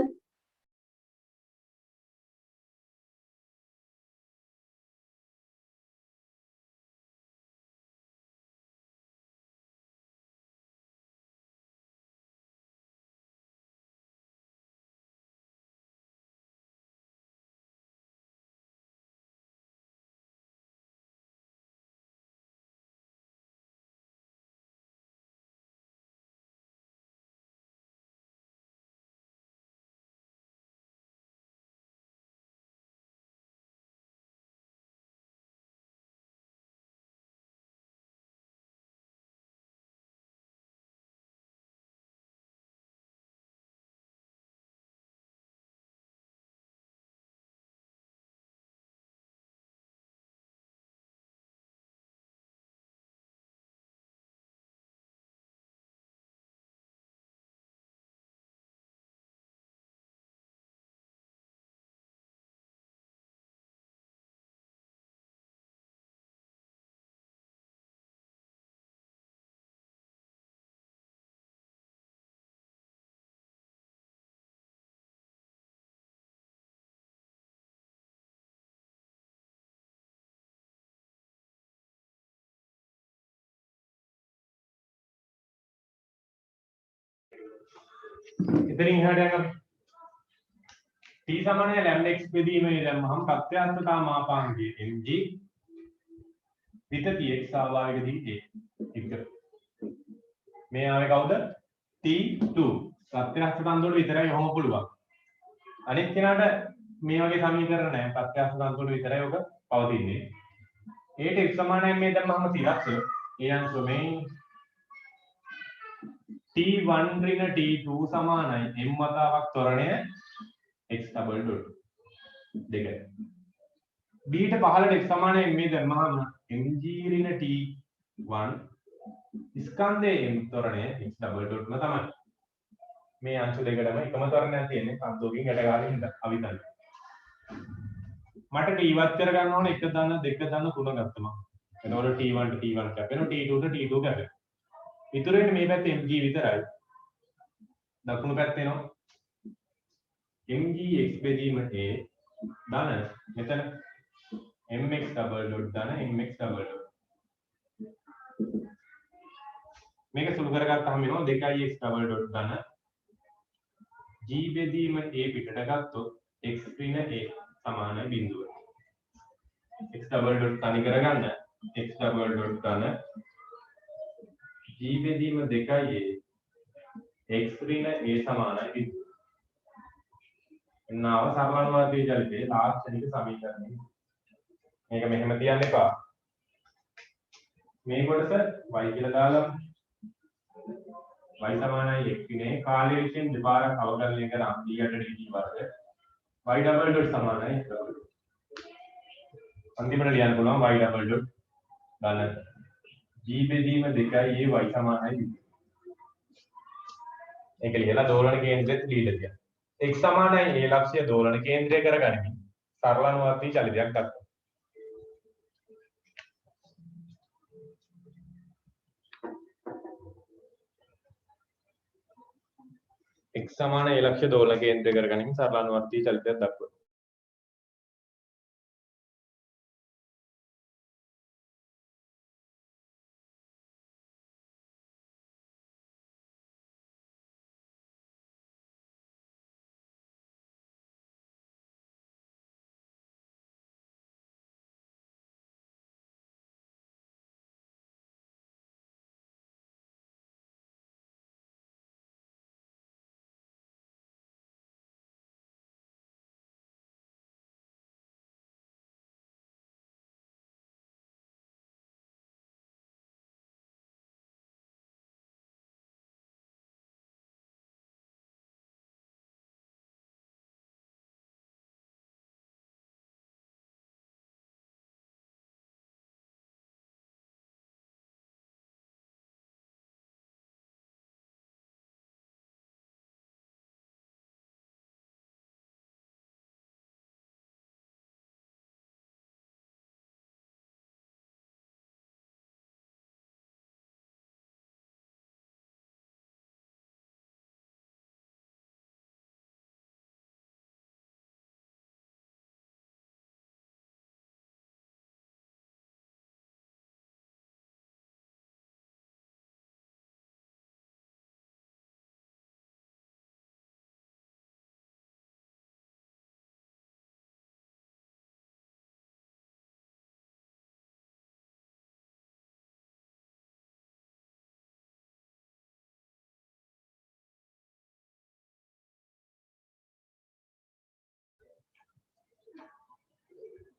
ඉතින් ඉහාට යනවා t සමානයි lambda x බෙදීමේ දැම්මහම ප්‍රත්‍යස්ථතා මාපාංකය mg විතතිය x ස්වාභාවික දී a එක මේ ආවේ කවුද t2 ප්‍රත්‍යස්ථ තන්තුවල විතරයි ඔහොම පුළුවන් අනිත් කෙනාට මේ වගේ සමීකරණ නැහැ ප්‍රත්‍යස්ථ තන්තුවල විතරයි ඔක පවතින්නේ ඒට x සමානයි මේ දැම්මහම තිරස්ස ඒ අංශුව මේ t1 ඍණ t2 සමානයි m වතාවක් ත්වරණය x double dot දෙක b ට පහළට x සමානයි මේ දැම්මහම mg ඍණ t1 ස්කන්ධයේ m ත්වරණය x double dot ම තමයි මේ අංශු දෙකටම එකම ත්වරණයක් තියෙන්නේ සම්තෝකින් යට ගාලා ඉඳලා අවිතල් මට t ඉවත් කර ගන්න ඕන 1 දන්න 2 දන්න 3 ගත්තම එතකොට t1 ට t1 කැපෙනවා t2 ට t2 කැපෙනවා ඉතුරු වෙන්නේ මේ පැත්තේ mg විතරයි දකුණු පැත්තේ එනවා mg x බෙදීම a ධන මෙතන mx double dot ධන mx double dot මේක සුළු කරගත්තාම එනවා 2x double dot ධන g බෙදීම a පිටට ගත්තොත් x ඍණ a සමාන බිඳුව x double dot තනි කරගන්න x double dot ධන g බෙදීම 2a x ඍණ a සමානයි බිඳුව එන්නාව සරලවර්ගයේ ජලිතයේ තාක්ෂණික සමීකරණය මේක මෙහෙම තියන්න එපා මේ කොටස y කියලා දාලා y සමානයි x නේ කාලය විසින් දෙපාරක් අවකලනය කරා dt dt වර්ග y double dot සමානයි x double dot අන්තිමට ලියන්න පුළුවන් y double dot ධන g බෙදීම 2a y සමානයි මේක ලියලා දෝලන කේන්ද්‍රෙත් දීලා තියන්න x සමානයි a ලක්ෂ්‍ය දෝලන කේන්ද්‍රය කරගනිමින් සරලානුවර්තී චලිතයක් දක්වනවා x සමාන a ලක්ෂ්‍ය දෝලන කේන්ද්‍රය කරගනිමින් සරලානුවර්තී චලිතයක් දක්වනවා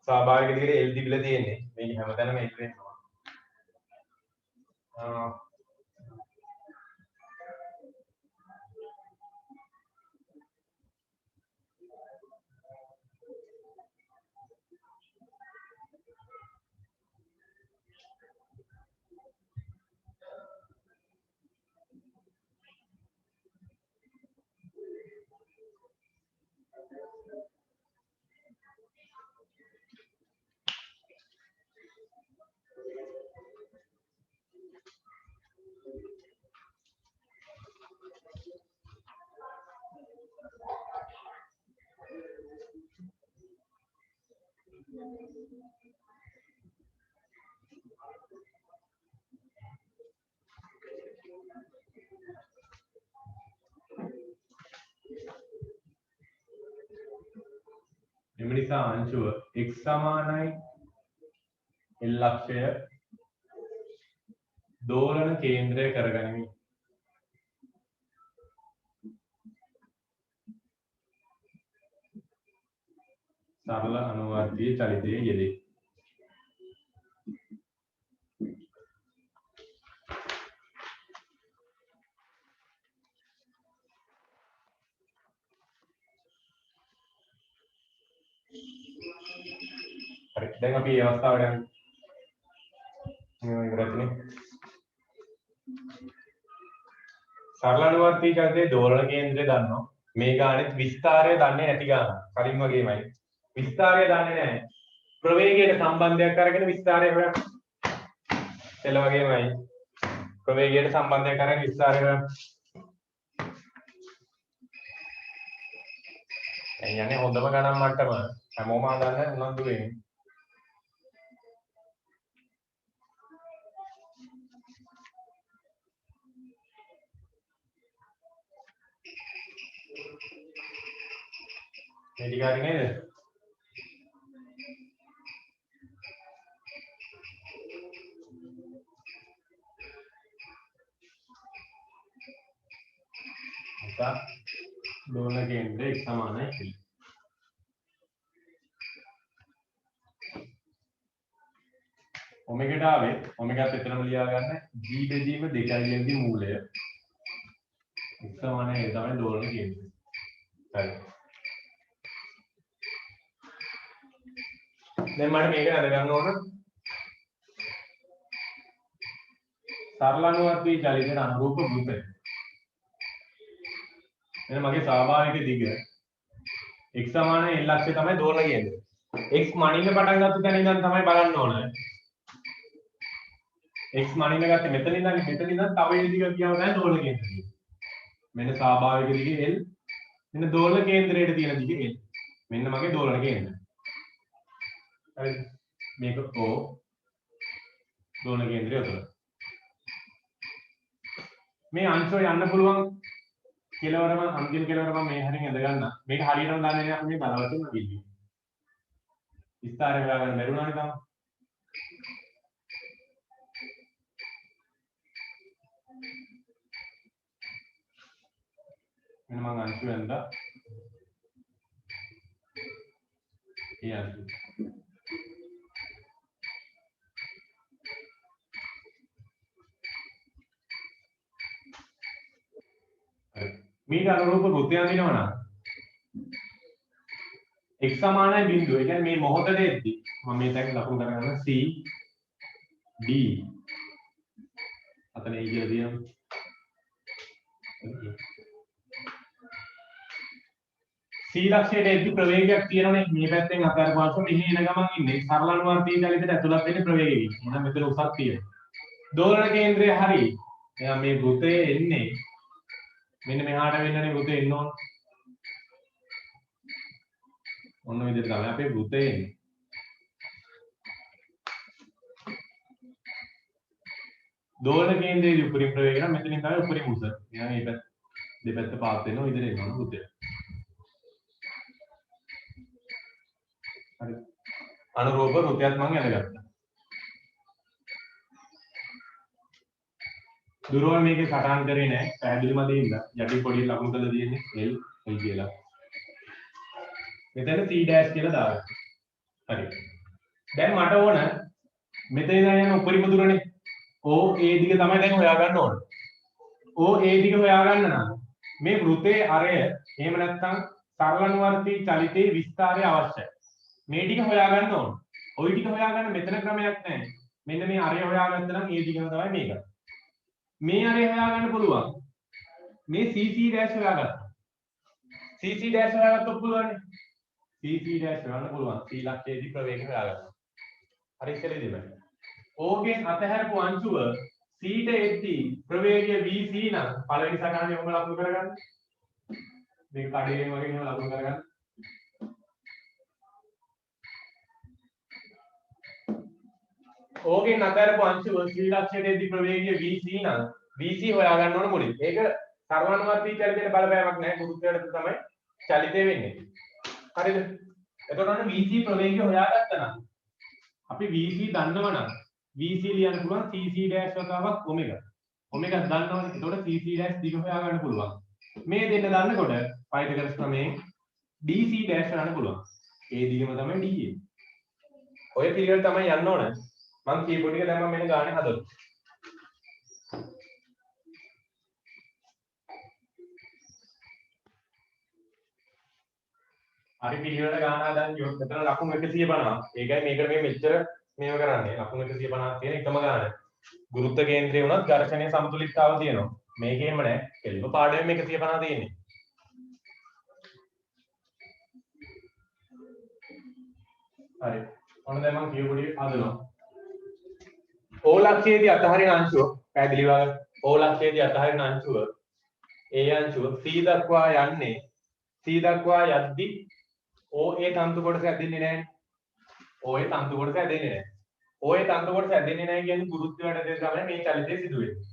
ස්වාභාවික දිගට L තිබිලා තියෙන්නේ. මේක හැමතැනම L වෙනවා. එම නිසා අංශුව x සමානයි L අක්ෂය දෝලන කේන්ද්‍රය කරගනිමි. සරල අනුවර්තීය චලිතයේ යෙදේ. හරි දැන් අපි මේ අවස්ථාවට යන්නේ. මේ ඉවරයිනේ. සරල අනුවර්තීය චලිතයේ දෝලන කේන්ද්‍රය දන්නවා. මේ ගානෙත් විස්තරය දන්නේ නැති ගාන. කලින් වගේමයි. විස්තරය දන්නේ නැහැ. ප්‍රවේගයට සම්බන්ධයක් අරගෙන විස්තරය හොයන්න. එළ වගේමයි. ප්‍රවේගයට සම්බන්ධයක් අරගෙන විස්තරය හොයන්න. යන්නේ හොඳම ගණන් මට්ටම හැමෝම හදන්න උනන්දු වෙන්නේ. මේ ටික හරි නේද? අත දෝලන කේන්ද්‍රය x සමානයි L. ඔමෙගාට ආවේ ඔමෙගාත් එතනම ලියා ගන්න g බෙදීම 2 දී මූලය x සමානයි ඒ තමයි දෝලන කේන්ද්‍රය. හරි. දැන් මට මේක අද ගන්න ඕන සරල අනුවර්තී චලිතයට අනුරූප වෘත්තය. එන මගේ ස්වාභාවික දිග x සමානයි L අක්ෂය තමයි දෝලන කේන්ද්‍රය. x මනින්න පටන් ගත්ත තැන ඉඳන් තමයි බලන්න ඕන. x මනින්න ගත්තේ මෙතන ඉඳන් මෙතන ඉඳන් තව ඒ දිග කියව තමයි දෝලන කේන්ද්‍රය. මෙන්න ස්වාභාවික දිග L. මෙන්න දෝලන කේන්ද්‍රයට තියෙන දිග L. මෙන්න මගේ දෝලන කේන්ද්‍රය. හරිද? මේක O දෝලන කේන්ද්‍රය උතන. මේ අංශය යන්න පුළුවන් කෙලවරම අන්තිම කෙලවරම මේ හරින් ඇඳ ගන්න. මේක හරියටම දන්නේ නැහැ අපි මේ බලවතුන් වගේ. විස්තරය හොයාගන්න බැරුණානේ තාම. මෙන්න මම අංශු ඇඳලා ඒ අංශු මේක අනුරූප වෘත්තයක් දිනවනම් x සමානයි බිඳුව. ඒ කියන්නේ මේ මොහොතේ එද්දි මම මේ තැන් ලකුණු කරගන්න c d අතන e කියලා දියමු. c ලක්ෂයට එද්දි ප්‍රවේගයක් තියෙනවනේ මේ පැත්තෙන් අතහැරපුවාම මෙහි එන ගමන් ඉන්නේ සරල අනුවර්තීය චලිතයට ඇතුළත් වෙන්නේ ප්‍රවේගයකින්. එහෙනම් මෙතන උසක් තියෙනවා. දෝලන කේන්ද්‍රය හරි. එහෙනම් මේ වෘතයේ එන්නේ මෙන්න මෙහාට වෙන්නනේ වෘතේ එන්න ඕන. ඔන්න ඔය විදිහට තමයි අපේ වෘතේ එන්නේ. දෝලන කේන්ද්‍රයේ උපරිම ප්‍රවේගය නම් මෙතනින් තමයි උපරිම උස. එහෙනම් මේ දෙපැත්ත පාත් වෙනවා ඉදිරියට එනවා වෘතය. හරි. අනුරූප වෘතයක් මම අඳගත්තා. දුරවල් මේකේ සටහන් කරේ නැහැ. පැහැදිලිම දෙන්න. යටි පොඩි ලකුණු කරලා තියෙන්නේ L කියලා. මෙතන C' කියලා දාගන්න. හරි. දැන් මට ඕන මෙතන ඉඳන් යන උපරිම දුරනේ OA දිග තමයි දැන් හොයාගන්න ඕන. OA දිග හොයාගන්න නම් මේ වෘතයේ අරය එහෙම නැත්නම් සරලනුවර්තී චලිතයේ විස්තරය අවශ්‍යයි. මේ ටික හොයාගන්න ඕන. ওই ටික හොයාගන්න මෙතන ක්‍රමයක් නැහැ. මෙන්න මේ අරය හොයාගත්ත නම් ඒ දිගම තමයි මේක. මේ අරය හොයාගන්න පුළුවන්. මේ CC dash හොයාගත්තා. CC dash හොයාගත්තොත් පුළුවන්නේ. CC dash හොයන්න පුළුවන්. C ලක්ෂයේදී ප්‍රවේගය හොයාගන්න. හරි ඉස්සෙල්ලේදීම. O ගෙන් අතහැරපු අංශුව C ට එද්දී ප්‍රවේගය vc නම් පළවෙනි සටහනේ ඔබ ලකුණු කරගන්න. මේක කඩේම වගේ එහෙම ලකුණු කරගන්න. O ගෙන් අතහැරපු අංශුව C ලක්ෂයට එද්දී ප්‍රවේගය vc නම් vc හොයාගන්න ඕන මුලින්. ඒක සර්වානුවර්තී චලිතයට බලපෑමක් නැහැ. ගුරුත්වයට තමයි චලිතය වෙන්නේ. හරිද? එතකොට ඔන්න vc ප්‍රවේගය හොයාගත්තා නම් අපි vc දන්නව නම් vc ලියන්න පුළුවන් cc dash වතාවක් ඔමෙගා. ඔමෙගා දන්නවනේ. එතකොට cc dash දිග හොයාගන්න පුළුවන්. මේ දෙන්න දන්නකොට පයිතගොරස් ක්‍රමයෙන් dc dash හොයන්න පුළුවන්. ඒ දිගම තමයි da. ඔය පිළිවෙල තමයි යන්න ඕන. මම කීබෝඩ් එක දැම්මම මෙන්න ගානේ හදලා. හරි පිළිවෙලට ගාන හදන්න ගියොත් මෙතන ලකුණු 150. ඒකයි මේකට මේ මෙච්චර මේව කරන්නේ. ලකුණු 150ක් තියෙන එකම ගාන. ගුරුත්ව කේන්ද්‍රය වුණත් ඝර්ෂණයේ සමතුලිතතාව තියෙනවා. මේකේම නෑ. කෙලිම පාඩමෙන් 150 තියෙන්නේ. හරි. ඔන්න දැන් මම කියපු ටික හදනවා. O ලක්ෂයේදී අතහරින අංශුව පැහැදිලි වගේ O ලක්ෂයේදී අතහරින අංශුව ඒ අංශුව C දක්වා යන්නේ C දක්වා යද්දී OA තන්තු කොටස ඇදෙන්නේ නැහැ. OA තන්තු කොටස ඇදෙන්නේ නැහැ. OA තන්තු කොටස ඇදෙන්නේ නැහැ කියන්නේ ගුරුත්වයට දෙය තමයි මේ චලිතය සිදු වෙන්නේ.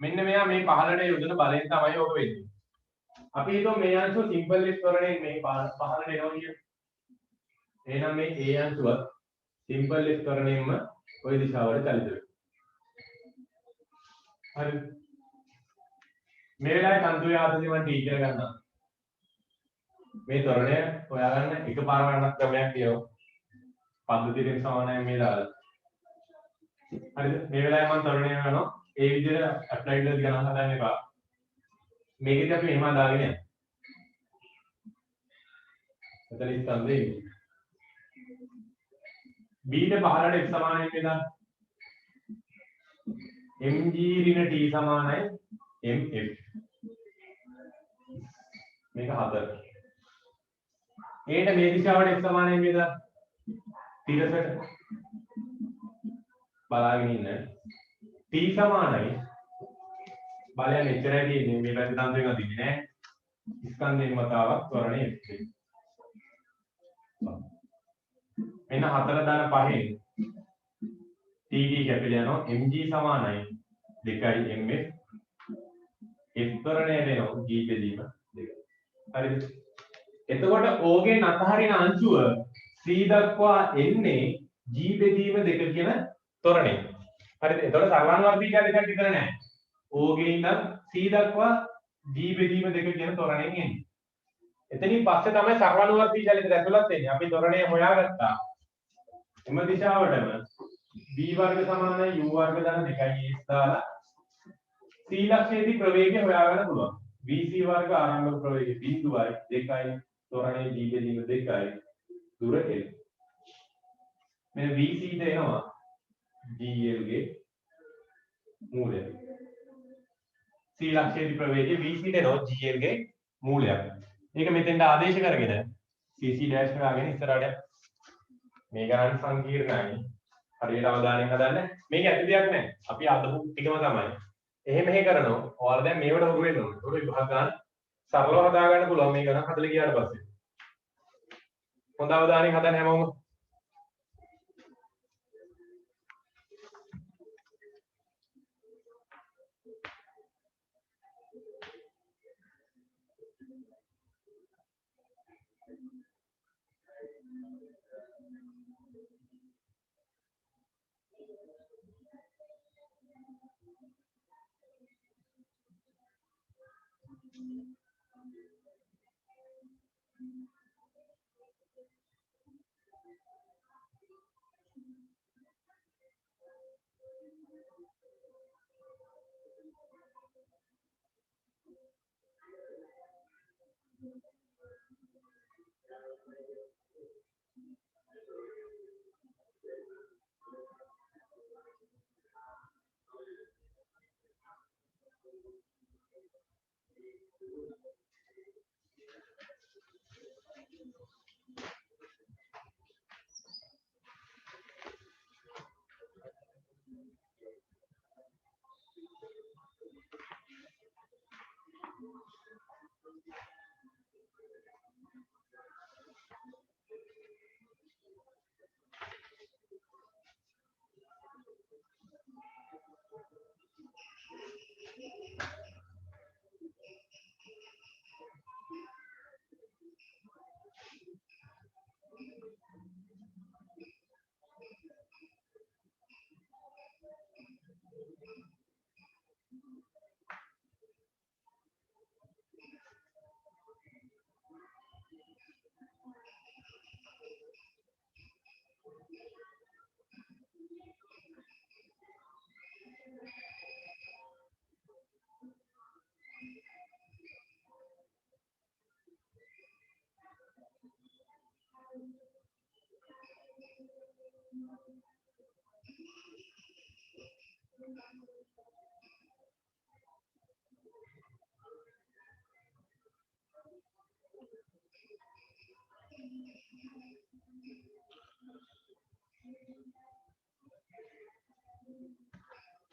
මෙන්න මෙයා මේ පහළට යොදන බලයෙන් තමයි ඔබ වෙන්නේ. අපි හිතුව මේ අංශුව සිම්පල් විස්තරණයෙන් මේ පහළට එනවා කියන. එහෙනම් මේ A අංශුව සිම්පල් විස්තරණයෙන්ම ওই දිශාවට චලිත වෙනවා. හරි. මේ වෙලාවේ තන්තුවේ ආතතිය මම ටී කියලා ගන්නවා. මේ ත්වරණය හොයාගන්න එකපාර ගන්නත් ක්‍රමයක් තියෙනවා. පද්ධතියෙන් සමානයි මේ දාලා. හරිද? මේ වෙලාවේ මම ත්වරණය කරනවා. ඒ විදිහට ඇප්ලයිඩ් කරලා ගණන් හදන්න එපා. මේකෙදි අපි එහෙම දාගෙන යනවා. මෙතන ඉස්සන්දේ B ට පහළට x සමානයි කියලා mg ඍණ t සමානයි mf. මේක 4. A ට මේ දිශාවට x සමානයි කියලා තිරසට බලාගෙන ඉන්න t සමානයි බලයන් එච්චරයි තියෙන්නේ මේ පැත්තේ තන්තු එකක් දින්නේ නැහැ. ස්කන්ධයෙන් මතාවක් ත්වරණය f. මෙන්න 4 දාන 5න් TD කැපිලා යනවා mg සමානයි 2යි mf f ත්වරණය වෙනවා g බෙදීම 2. හරිද? එතකොට O ගෙන් අතහරින අංශුව C දක්වා එන්නේ g බෙදීම 2 කියන ත්වරණය. හරිද? එතකොට සර්වානුවර්තී කියලා දෙකක් විතර නැහැ. O ගෙන් ඉඳන් C දක්වා g බෙදීම 2 කියන ත්වරණයෙන් එන්නේ. එතනින් පස්සේ තමයි සර්වානුවර්තී චලිතය ඇතුළත් වෙන්නේ. අපි ත්වරණය හොයාගත්තා. එම දිශාවටම b වර්ග සමානයි u වර්ග ධන 2යි s දාලා c ලක්ෂයේදී ප්‍රවේගය හොයාගන්න පුළුවන්. vc වර්ග ආරම්භක ප්‍රවේගය බිඳුවයි 2යි ත්වරණයේ g බෙදීම 2යි දුර l. මෙන්න vc ට එනවා gl ගේ මූලය. c ලක්ෂයේදී ප්‍රවේගය vc ට එනවා gl ගේ මූලයක්. ඒක මෙතෙන්ට ආදේශ කරගෙන cc dash හොයාගෙන ඉස්සරහට මේ ගණන් සංකීර්ණයි. හරියට අවධානයෙන් හදන්න. මේක ඇති දෙයක් නැහැ. අපි අදපු ටිකම තමයි. එහෙම කරනවා. ඔයාලා දැන් මේවට හුරු වෙන්න ඕනේ. ඒක විභාග ගන්න සරලව හදා ගන්න පුළුවන් මේ ගණන් හදලා ගියාට පස්සේ. හොඳ අවධානයෙන් හදන්න හැමෝම.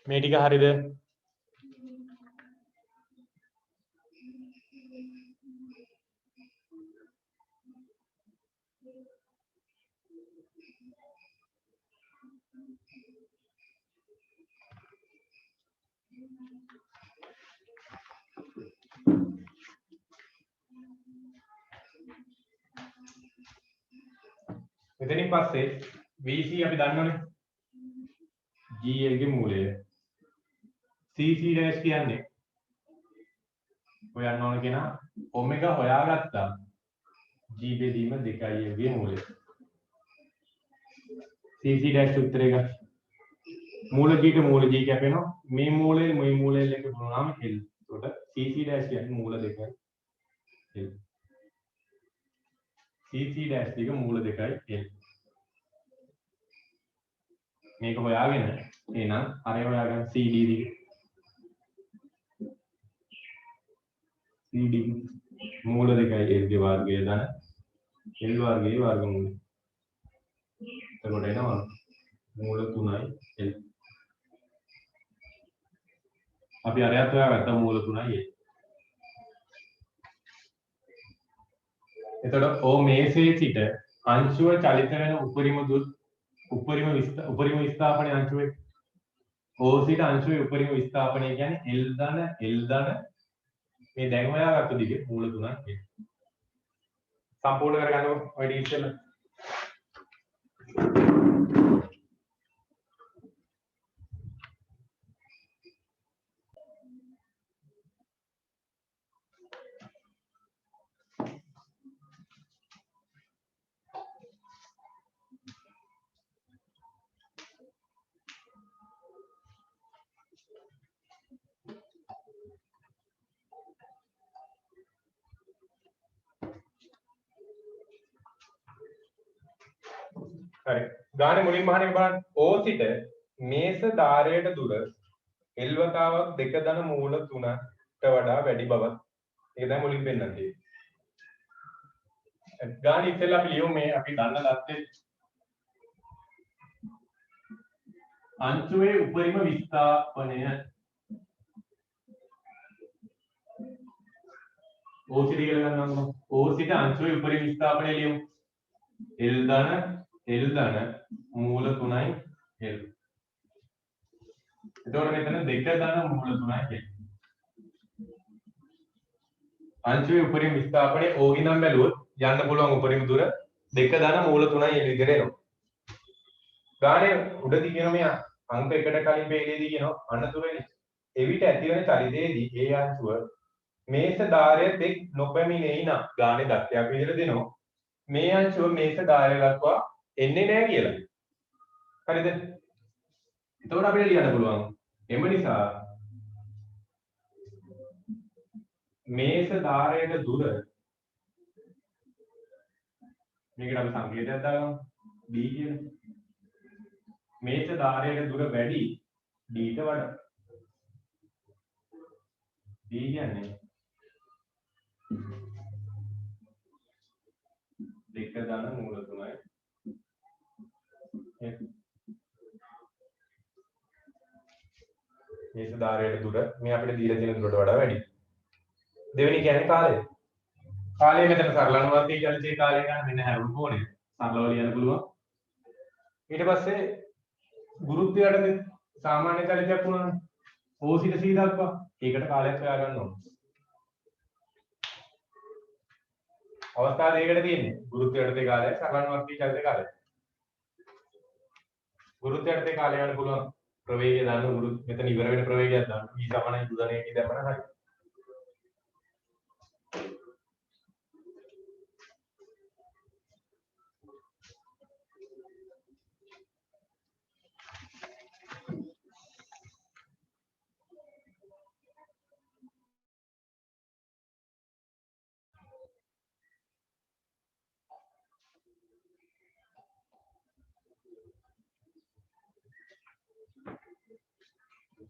මේ ටික හරියද? මෙතනින් පස්සේ VC අපි දන්නවනේ GL ගේ මූලය CC dash කියන්නේ හොයන්න ඕන කෙනා ඔමෙගා හොයාගත්තා G බෙදීම 2L ගේ මූලය CC dash උත්තරේ ගන්න මූල G ට මූල G කැපෙනවා මේ මූලයෙන් මේ මූලයෙන් එක පුරාම L එතකොට CC dash කියන්නේ මූල 2යි L CC dash එක මූල 2යි L මේක හොයාගෙන එහෙනම් අරය හොයාගන්න CD දිග CD මූල 2යි L ගේ වර්ගය දන L වර්ගයේ වර්ගමූලය එතකොට එනවා මූල 3යි L අපි අරයත් හොයාගත්තා මූල 3යි L එතකොට ඕ මේසේ සිට අංශුව චලිත වෙන උපරිම විස්ථාපන අංශුවේ O සිට අංශුවේ උපරිම විස්ථාපනය කියන්නේ L ධන මේ දැන් හොයාගත්ත දිග මූල 3යි සම්පූර්ණ කරගන්න ඔය ඩී ඉස්සෙල්ලා හරි ගානේ මුලින්ම අහන්නේ බලන්න O සිට මේස ධාරයට දුර L වතාවක් 2 ධන මූල 3ට වඩා වැඩි බවත් ඒක දැන් මුලින් පෙන්නන්න තියෙන්නේ ගානේ ඉතින්ලා අපි ලියමු මේ අපි දන්න தත්ත්වය අංශුවේ උපරිම විස්ථාපනය O සිට කියලා ගන්නවා O සිට අංශුවේ උපරිම විස්ථාපනය ලියමු L ධන මූල 3යි L එතකොට මෙතන 2 ධන මූල 3යි L අංශුවේ උපරිම විස්ථාපනයේ O ගිනම් බැලුවොත් යන්න පුළුවන් උපරිම දුර 2 ධන මූල 3යි L විදිහට එනවා ගානේ උඩදී කියන මේ අංක එකට කලින් පේලේදී කියනවා අනතුරේ එවිට ඇතිවන චලිතයේදී ඒ අංශුව මේස ධාරයට එක් නොපැමිණෙයි නම් ගානේ දත්තයක් විදිහට දෙනවා මේ අංශුව මේස ධාරය දක්වා එන්නේ නැහැ කියලා. හරිද? එතකොට අපිට ලියන්න පුළුවන්. එම නිසා මේස ධාරයට දුර මේකට අපි සංකේතයක් දාගමු d කියලා. මේස ධාරයට දුර වැඩි d ට වඩා. d කියන්නේ 2 ධන මූල 3යි. මේස ධාරයට දුර මේ අපිට දීලා තියෙන දුරට වඩා වැඩි. දෙවෙනි කියන්නේ කාලය. කාලය මෙතන සරල අනුවර්තී චලිතයේ කාලය ගන්න මෙන්න හැරුණු කෝණය. සරලව ලියන්න පුළුවන්. ඊට පස්සේ ගුරුත්වයට සාමාන්‍ය චලිතයක් වුණානේ. O සිට C දක්වා. ඒකට කාලයක් හොයා ගන්න ඕනේ. අවස්ථා දෙකකට තියෙන්නේ. ගුරුත්වයට කාලය, සරල අනුවර්තී චලිතයේ කාලය. ගුරුත්වයට කාලය ගන්න පුළුවන්. ප්‍රවේගය දාන්න මෙතන ඉවර වෙන ප්‍රවේගයක් දාන්න. E සමානයි u ධනය කී දැම්මම හරි.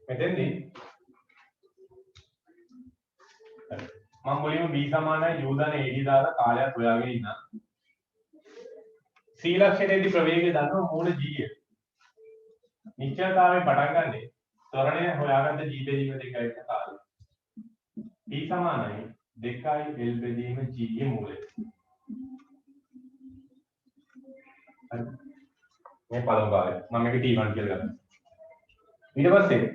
මෙතෙන්දී මම මුලින්ම b සමානයි u ධන ad දාලා කාලයක් හොයාගෙන ඉන්නා. c ලක්ෂණයේදී ප්‍රවේගය දන්නවා මූල g එක. නිශ්චලතාවයෙන් පටන් ගන්නේ ත්වරණය හොයාගන්න g බෙදීම 2යි වෙන කාලය. t සමානයි 2යි l බෙදීම g ගේ මූලය. හරි. මේ පළමු කාලය. මම මේක t1 කියලා ගන්නවා. ඊට පස්සේ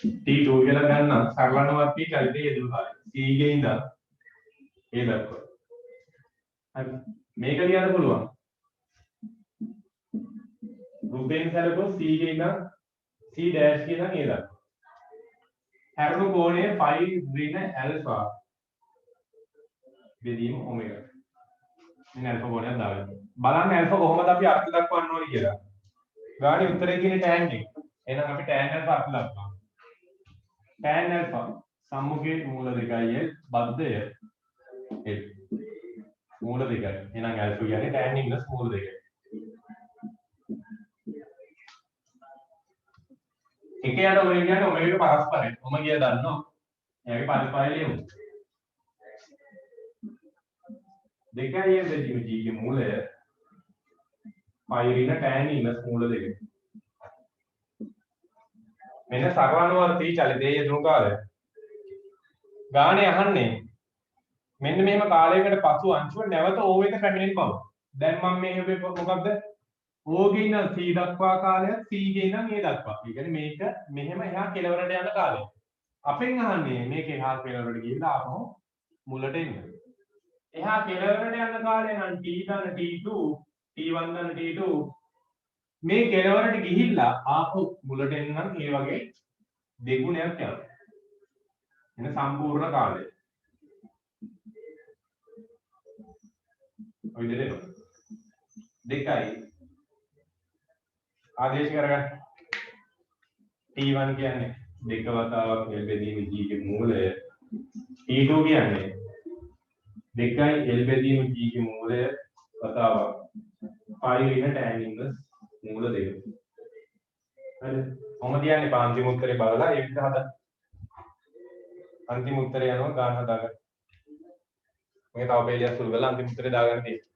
T2 කියලා ගන්න සරල අනුවර්තී චලිතයේ යෙදුණු කාලය. C ගේ ඉඳන් A දක්වා. හරි. මේක ලියන්න පුළුවන්. රුපයෙන් සැලකුවොත් C ගේ ඉඳන් C ඩෑෂ් ගේ ඉඳන් A දක්වා. හැරුණු කෝණය phi ඍණ alpha බෙදීම omega. මෙන්න alpha කෝණයක් දාගන්න. බලන්න alpha කොහොමද අපි අර්ථ දක්වන්න ඕනේ කියලා. ගානේ උත්තරේ තියෙන tan එක. එහෙනම් අපි tan alpha අර්ථ දක්වනවා. tan alpha සම්මුඛයේ මූල 2යි l බද්ධය l මූල 2යි. එහෙනම් alpha කියන්නේ tan ඉන්වර්ස් මූල 2යි. එක යට ඔය කියන්නේ ඔමෙගාගේ පරස්පරයි. ඔමෙගා දන්නවා. එයාගේ පරස්පරය ලියමු. 2යි l බෙදීම g ගේ මූලය phi ඍණ tan ඉන්වර්ස් මූල 2යි. මෙන්න සරල අනුවර්තී චලිතයේ යෙදුණු කාලය. ගානේ අහන්නේ මෙන්න මෙහෙම කාලයකට පසු අංශුව නැවත O වෙත පැමිණෙන බව. දැන් මම මේ මොකක්ද? O ගේ ඉඳන් C දක්වා කාලයක් C ගේ ඉඳන් A දක්වා. ඒ කියන්නේ මේක මෙහෙම එහා කෙළවරට යන කාලය. අපෙන් අහන්නේ මේක එහා කෙළවරට ගිහිල්ලා ආපහු මුලට එන්න. එහා කෙළවරට යන කාලය නම් T ධන T2 T1 ධන T2 මේ කෙළවරට ගිහිල්ලා ආපහු මුලට එන්න නම් ඒ වගේ දෙගුණයක් යනවා. එන සම්පූර්ණ කාලය. ඔය විදිහට 2යි ආදේශ කරගන්න. T1 කියන්නේ 2 වතාවක් l බෙදීම g ගේ මූලය. T2 කියන්නේ 2යි l බෙදීම g ගේ මූලය වතාවක් phi ඍණ tan ඉන්වර්ස් මූල 2. හරිද? කොහොමද කියන්නේ අන්තිම උත්තරේ බලලා ඒ විදිහට හදන්න. अंतिम उत्तर යනවා ගාන හදාගන්න. මේක තව පේලියක් සුළු කරලා අන්තිම උත්තරේ දාගන්න තියෙනවා.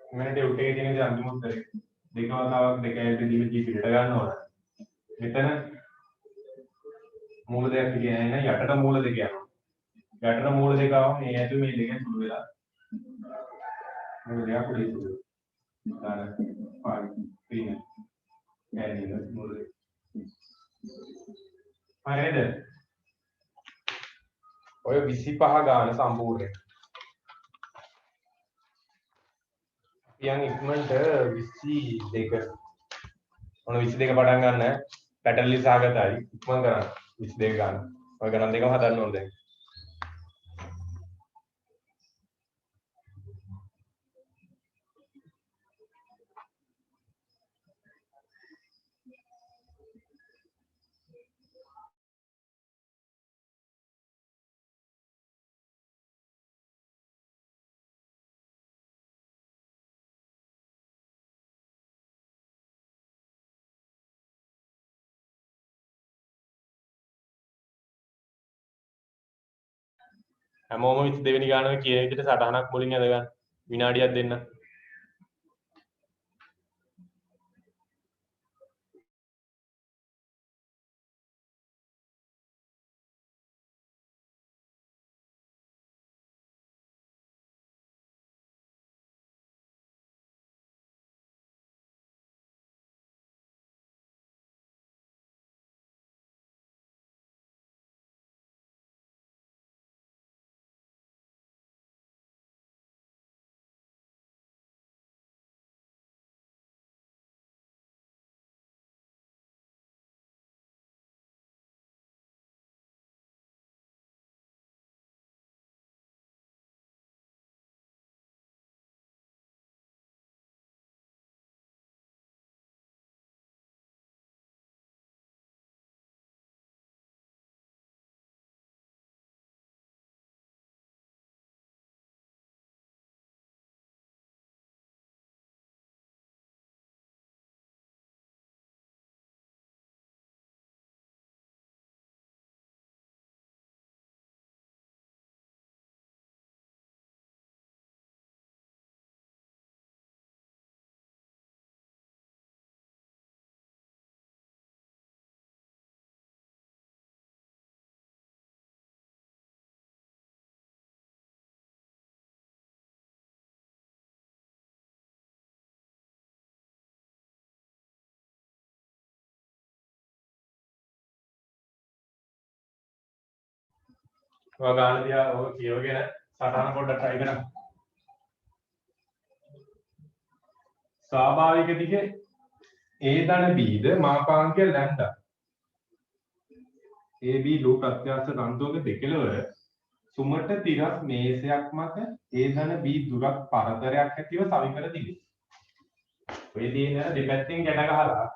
मैंने ඩෙවුට් එකේ තියෙන දේ අන්තිම උත්තරේ. දෙක වතාවක් දෙක ඇල්ටදීම G පිටට ගන්න ඕන. මෙතන මූල දෙකක් කියන්නේ නැහැ යටට මූල දෙක යනවා. යටට මූල දෙක ආවම මේ ඇතුළේ මේ දෙකෙන් සුළු වෙලා මූල දෙකක් උඩ ඉතුරු වෙනවා. දාන 5 3 ඇනින මූල දෙක. හරිද? ඔය 25 ගාන සම්පූර්ණයි. යන් ඉක්මනට 22 ඔන්න 22 පටන් ගන්න පැටර්ලි සාගතයි ඉක්මන් කරන්න 22 ගන්න ඔය ගණන් දෙකම හදන්න ඕනේ දැන් හැමෝම 22 වෙනි ගානක කියන විදිහට සටහනක් මුලින් අද ගන්න විනාඩියක් දෙන්න ඔය ගාන දිහා ඔය කියවගෙන සටහන පොඩ්ඩක් try කරන්න ස්වාභාවික දිගේ A ධන B ද මාපාංකය ලැම්ඩා AB ලෝ ප්‍රත්‍යක්ෂ තන්තුවක දෙකලවර සුමට තිරස් මේසයක් මත A ධන B දුරක් පරතරයක් ඇතිව සවිකර තිබේ. ඔය තියෙන දෙපැත්තෙන් ගැට ගහලා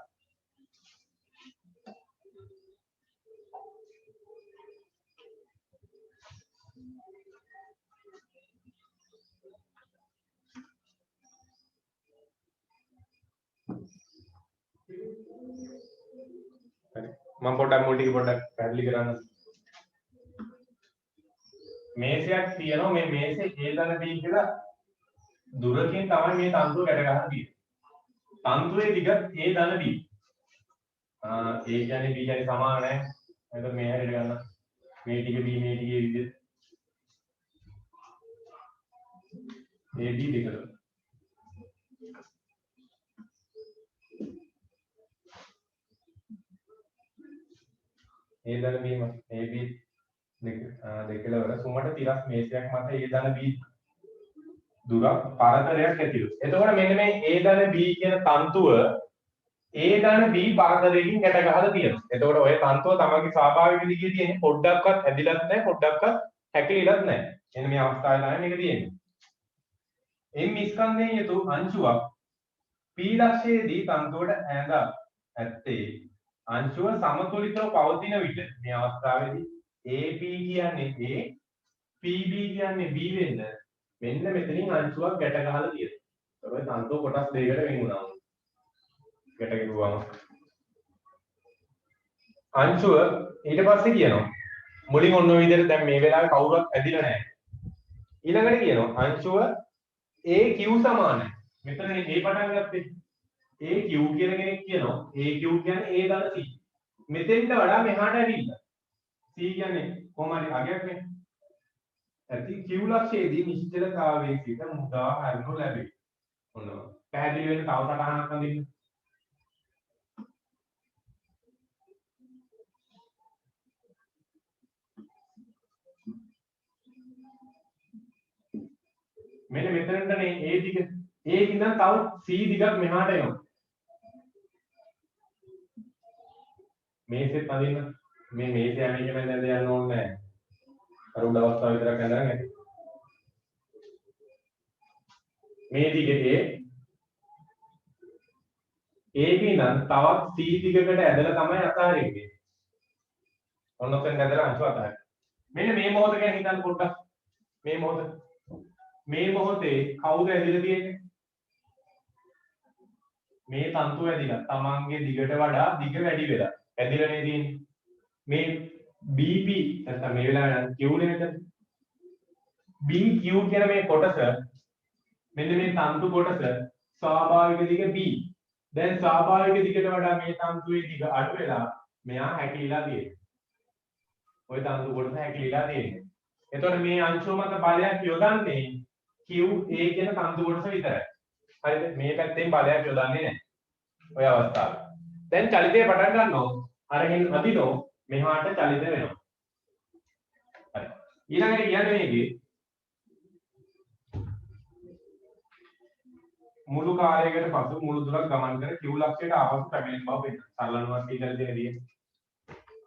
මම පොඩ්ඩක් මුල් ටික පොඩ්ඩක් පැහැදිලි කරන්න. මේසයක් තියෙනවා මේ මේසේ A ධන B කියලා දුරකින් තමයි මේ තන්තුව ගැට ගන්න තියෙන්නේ. තන්තුවේ දිග A ධන B. A කියන්නේ B කියන්නේ සමාන නැහැ. එතකොට මේ හැරෙන්න ගන්න. මේ ටික B මේ ටිකේ විදිහට AB දෙකල. A ධන B AB දෙකලවර සුමට තිරස් මේසයක් මත A ධන B දුරක් පරතරයක් ඇතිව. එතකොට මෙන්න මේ A ධන B කියන තන්තුව A ධන B පරතරයකින් ගැට ගහලා තියෙනවා. එතකොට ඔය තන්තුව තමන්ගේ ස්වාභාවික දිගේ තියෙන්නේ පොඩ්ඩක්වත් ඇදිලත් නැහැ පොඩ්ඩක්වත් හැකිලිලත් නැහැ. එන්න මේ අවස්ථාවේ තමයි මේක තියෙන්නේ. M ස්කන්ධයෙන් යුතු අංශුවක් P ලක්ෂයේදී තන්තුවට ඈඳ ඇත්තේ අංශුව සමතුලිතව පවතින විට මේ අවස්ථාවේදී AP කියන්නේ A PB කියන්නේ B වෙන්න මෙන්න මෙතනින් අංශුවක් ගැට ගහලා තියෙනවා. ඔය තන්තුව කොටස් දෙකකට වෙන් වුණා. ගැට ගැහුවාම අංශුව ඊට පස්සේ කියනවා මුලින් ඔන්න ඔය විදිහට දැන් මේ වෙලාවේ කවුරුවත් ඇදිලා නැහැ. ඊළඟට කියනවා අංශුව AQ සමානයි. මෙතනනේ A පටන් ගත්තේ. AQ කියන කෙනෙක් කියනවා AQ කියන්නේ A ධන C. මෙතෙන්ට වඩා මෙහාට ඇවිල්ලා. C කියන්නේ කොහොම හරි අගයක් නේ. ඇති Q ලක්ෂයේදී නිශ්චලතාවයේ සිට මුදා හරිනු ලැබේ. ඔන්න පැහැදිලි වෙන තව සටහනක් අඳින්න. මෙන්න මෙතනටනේ A දිග A ඉඳන් තව C දිගක් මෙහාට එනවා. මේසෙත් අඳින්න. මේ මේසේ යන්නේ මම දැන් යන්න ඕනේ නැහැ. අර උඩ අවස්ථාව විතරක් ඇඳගෙන ඇති. මේ දිගේ AB නම් තවත් C දිගකට ඇදලා තමයි අතහරින්නේ. ඔන්න ඔතෙන් ඇදලා අංශු අතහරින්න. මෙන්න මේ මොහොත ගැන හිතන්න පොඩ්ඩක්. මේ මොහොත. මේ මොහොතේ කවුද ඇදලා තියෙන්නේ? මේ තන්තු ඇදිලා තමන්ගේ දිගට වඩා දිග වැඩි වෙලා ඇදිලානේ තියෙන්නේ. මේ BP නැත්නම් මේ වෙලාවේ Q නේද? BQ කියන මේ කොටස මෙන්න මේ තන්තු කොටස ස්වාභාවික දිග B. දැන් ස්වාභාවික දිගට වඩා මේ තන්තුවේ දිග අඩු වෙලා මෙයා හැකිලිලා තියෙනවා. ওই තන්තු කොටස හැකිලිලා තියෙනවා. එතකොට මේ අංශුව මත බලයක් යොදන්නේ QA කියන තන්තු කොටස විතරයි. හරිද? මේ පැත්තෙන් බලයක් යොදන්නේ නැහැ. ඔය අවස්ථාවේ. දැන් චලිතය පටන් ගන්නවා. අරගෙන අදිනෝ මෙහාට චලිත වෙනවා. හරි. ඊළඟට කියන්නේ මේකේ මුළු කාර්යයකට පසු මුළු දුරක් ගමන් කර Q ලක්ෂයට ආපසු පැමිණෙන බව පෙන්නන. සරලනුවර්තී චලිතයේදී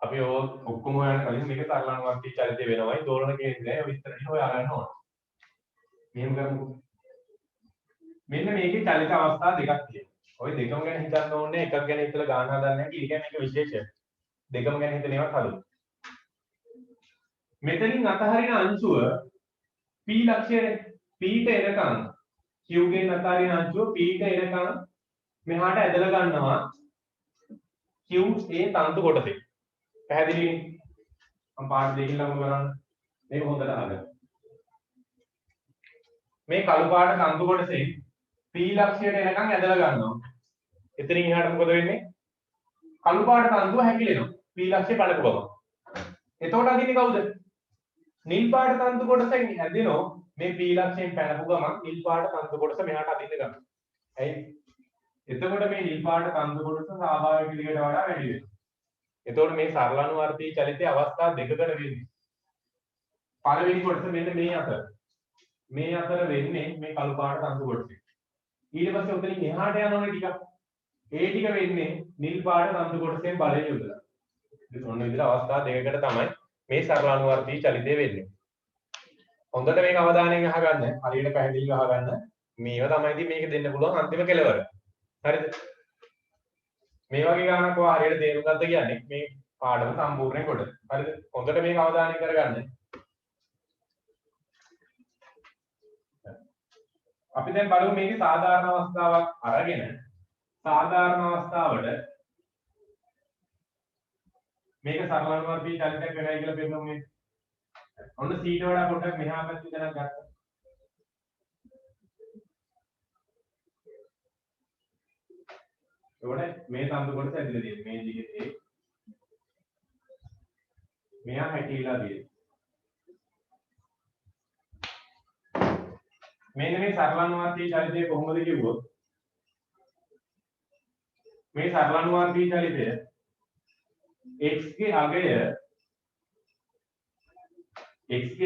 අපි ඔක්කොම හොයන්න කලින් මේක සරලනුවර්තී චලිතය වෙනවයි දෝලන කේන්ද්‍රය විස්තර ටික හොයා ගන්න ඕන. මෙහෙම කරමුකෝ. මෙන්න මේකේ චලිත අවස්ථා දෙකක් තියෙනවා. ওই දෙකම ගැන හිතන්න ඕනේ. එකක් ගැන හිතලා ගන්න හදන්නේ නැහැ. ඊට කියන්නේ මේක විශේෂය. දෙකම ගැන හිතන ඒවාත් හදමු. මෙතනින් අතහරින අංශුව P ලක්ෂයේ P ට එනකන් Q ගෙන් අතහරින අංශුව P ට එනකන් මෙහාට ඇදලා ගන්නවා Q ඒ තන්තු කොටසේ. පැහැදිලිනේ? මම පාඩ දෙකකින් ලඟම කරන්න. මේක හොඳට අහගන්න. මේ කළු පාට තන්තු කොටසේ P ලක්ෂයට එනකන් ඇදලා ගන්නවා. එතනින් එහාට මොකද වෙන්නේ? කළු පාට තන්තුව හැකිලෙනවා. P ලක්ෂය පළක බව. එතකොට අදින්නේ කවුද? නිල් පාට තන්තු කොටසෙන් ඇදිනෝ මේ P ලක්ෂයෙන් පැනපු ගමන් නිල් පාට තන්තු කොටස මෙහාට අදින්න ගන්නවා. ඇයි? එතකොට මේ නිල් පාට තන්තු කොටස ස්වාභාවික දිගට වඩා වැඩි වෙනවා. එතකොට මේ සරලනුවර්තී චලිතයේ අවස්ථා දෙකකට වෙන්නේ. පළවෙනි කොටස මෙන්න මේ අතර. මේ අතර වෙන්නේ මේ කළු පාට තන්තු කොටසේ. ඊට පස්සේ උතනින් එහාට යනවනේ ටිකක්. ඒ ටික වෙන්නේ නිල් පාට තන්තු කොටසෙන් බලය යොදලා. ඉතින් ඔන්න විදිහට අවස්ථා දෙකකට තමයි මේ සරලනුවර්තී චලිතය වෙන්නේ. හොඳට මේක අවධානයෙන් අහගන්න. හරියට පැහැදිලිව අහගන්න. මේව තමයි ඉතින් මේක දෙන්න පුළුවන් අන්තිම කෙලවර. හරිද? මේ වගේ ගානක් ඔය හරියට තේරුම් ගත්ත කියන්නේ මේ පාඩම සම්පූර්ණයෙන් කොට. හරිද? හොඳට මේක අවධානය කරගන්න. අපි දැන් බලමු මේකේ සාධාරණ අවස්ථාවක් අරගෙන සාධාරණ අවස්ථාවට මේක සරලනුවර්තී චලිතයක් වෙනයි කියලා පෙන්නමු මේ. ඔන්න C ට වඩා පොඩ්ඩක් මෙහා පැත්තේ දැනක් ගත්තා. ඒකට මේ තන්තු කොටස ඇදලා තියෙන්නේ මේ දිගේ මෙහා හැටිලා තියෙන්නේ. මෙන්න මේ සරලනුවර්තී චලිතය කොහොමද කිව්වොත් මේ සරලනුවර්තී චලිතය x ගේ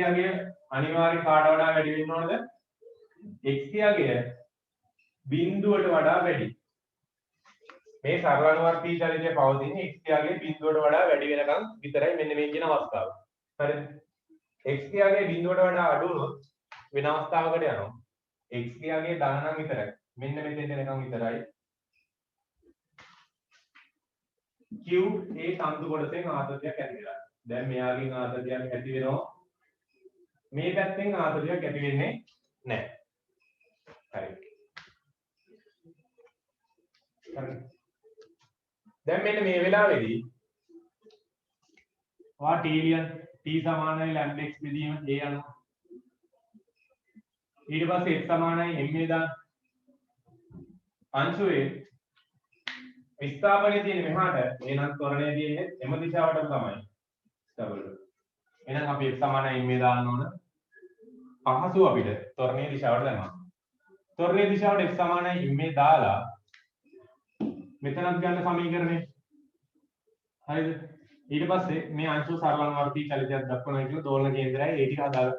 අගය අනිවාර්ය කාට වඩා වැඩි වෙන්න ඕනද? x ගේ අගය බිඳුවට වඩා වැඩි. මේ සරලනුවර්තී චලිතය පවතින්නේ x ගේ අගය බිඳුවට වඩා වැඩි වෙනකන් විතරයි මෙන්න මේ කියන අවස්ථාව. හරිද? x ගේ අගය බිඳුවට වඩා අඩු වුණොත් වෙන අවස්ථාවකට යනවා. x ගේ අගය ධන නම් විතරයි. මෙන්න මෙතෙන් එනකන් විතරයි. Q ඒ තන්තු කොටසෙන් ආතතියක් ඇති වෙලා. දැන් මෙයාගෙන් ආතතියක් ඇති වෙනවා. මේ පැත්තෙන් ආතතියක් ඇති වෙන්නේ නැහැ. හරි. දැන් මෙන්න මේ වෙලාවේදී ඔයා t ලියන t සමානයි lambda x බෙදීම a යනවා. ඊට පස්සේ x සමානයි ma දාන්න. අංශුවේ විස්ථාපනයේ තියෙන මෙහාට එහෙනම් ත්වරණයේ තියෙන්නේ එම දිශාවටම තමයි. ඩබල්. එහෙනම් අපි x සමානයි මේ දාන්න ඕන. පහසු අපිට ත්වරණයේ දිශාවට දානවා. ත්වරණයේ දිශාවට x සමානයි මේ දාලා මෙතනත් ගන්න සමීකරණය. හරිද? ඊට පස්සේ මේ අංශු සරලානුවර්තී චලිතයක් දක්වනවා කියලා දෝලන කේන්ද්‍රයයි ඒ ටික හදාලා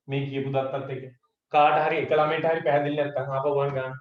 මේ කියපු දත්තත් එක්ක කාට හරි එක ළමයට හරි පැහැදිලි නැත්නම් ආපහු ගන්න.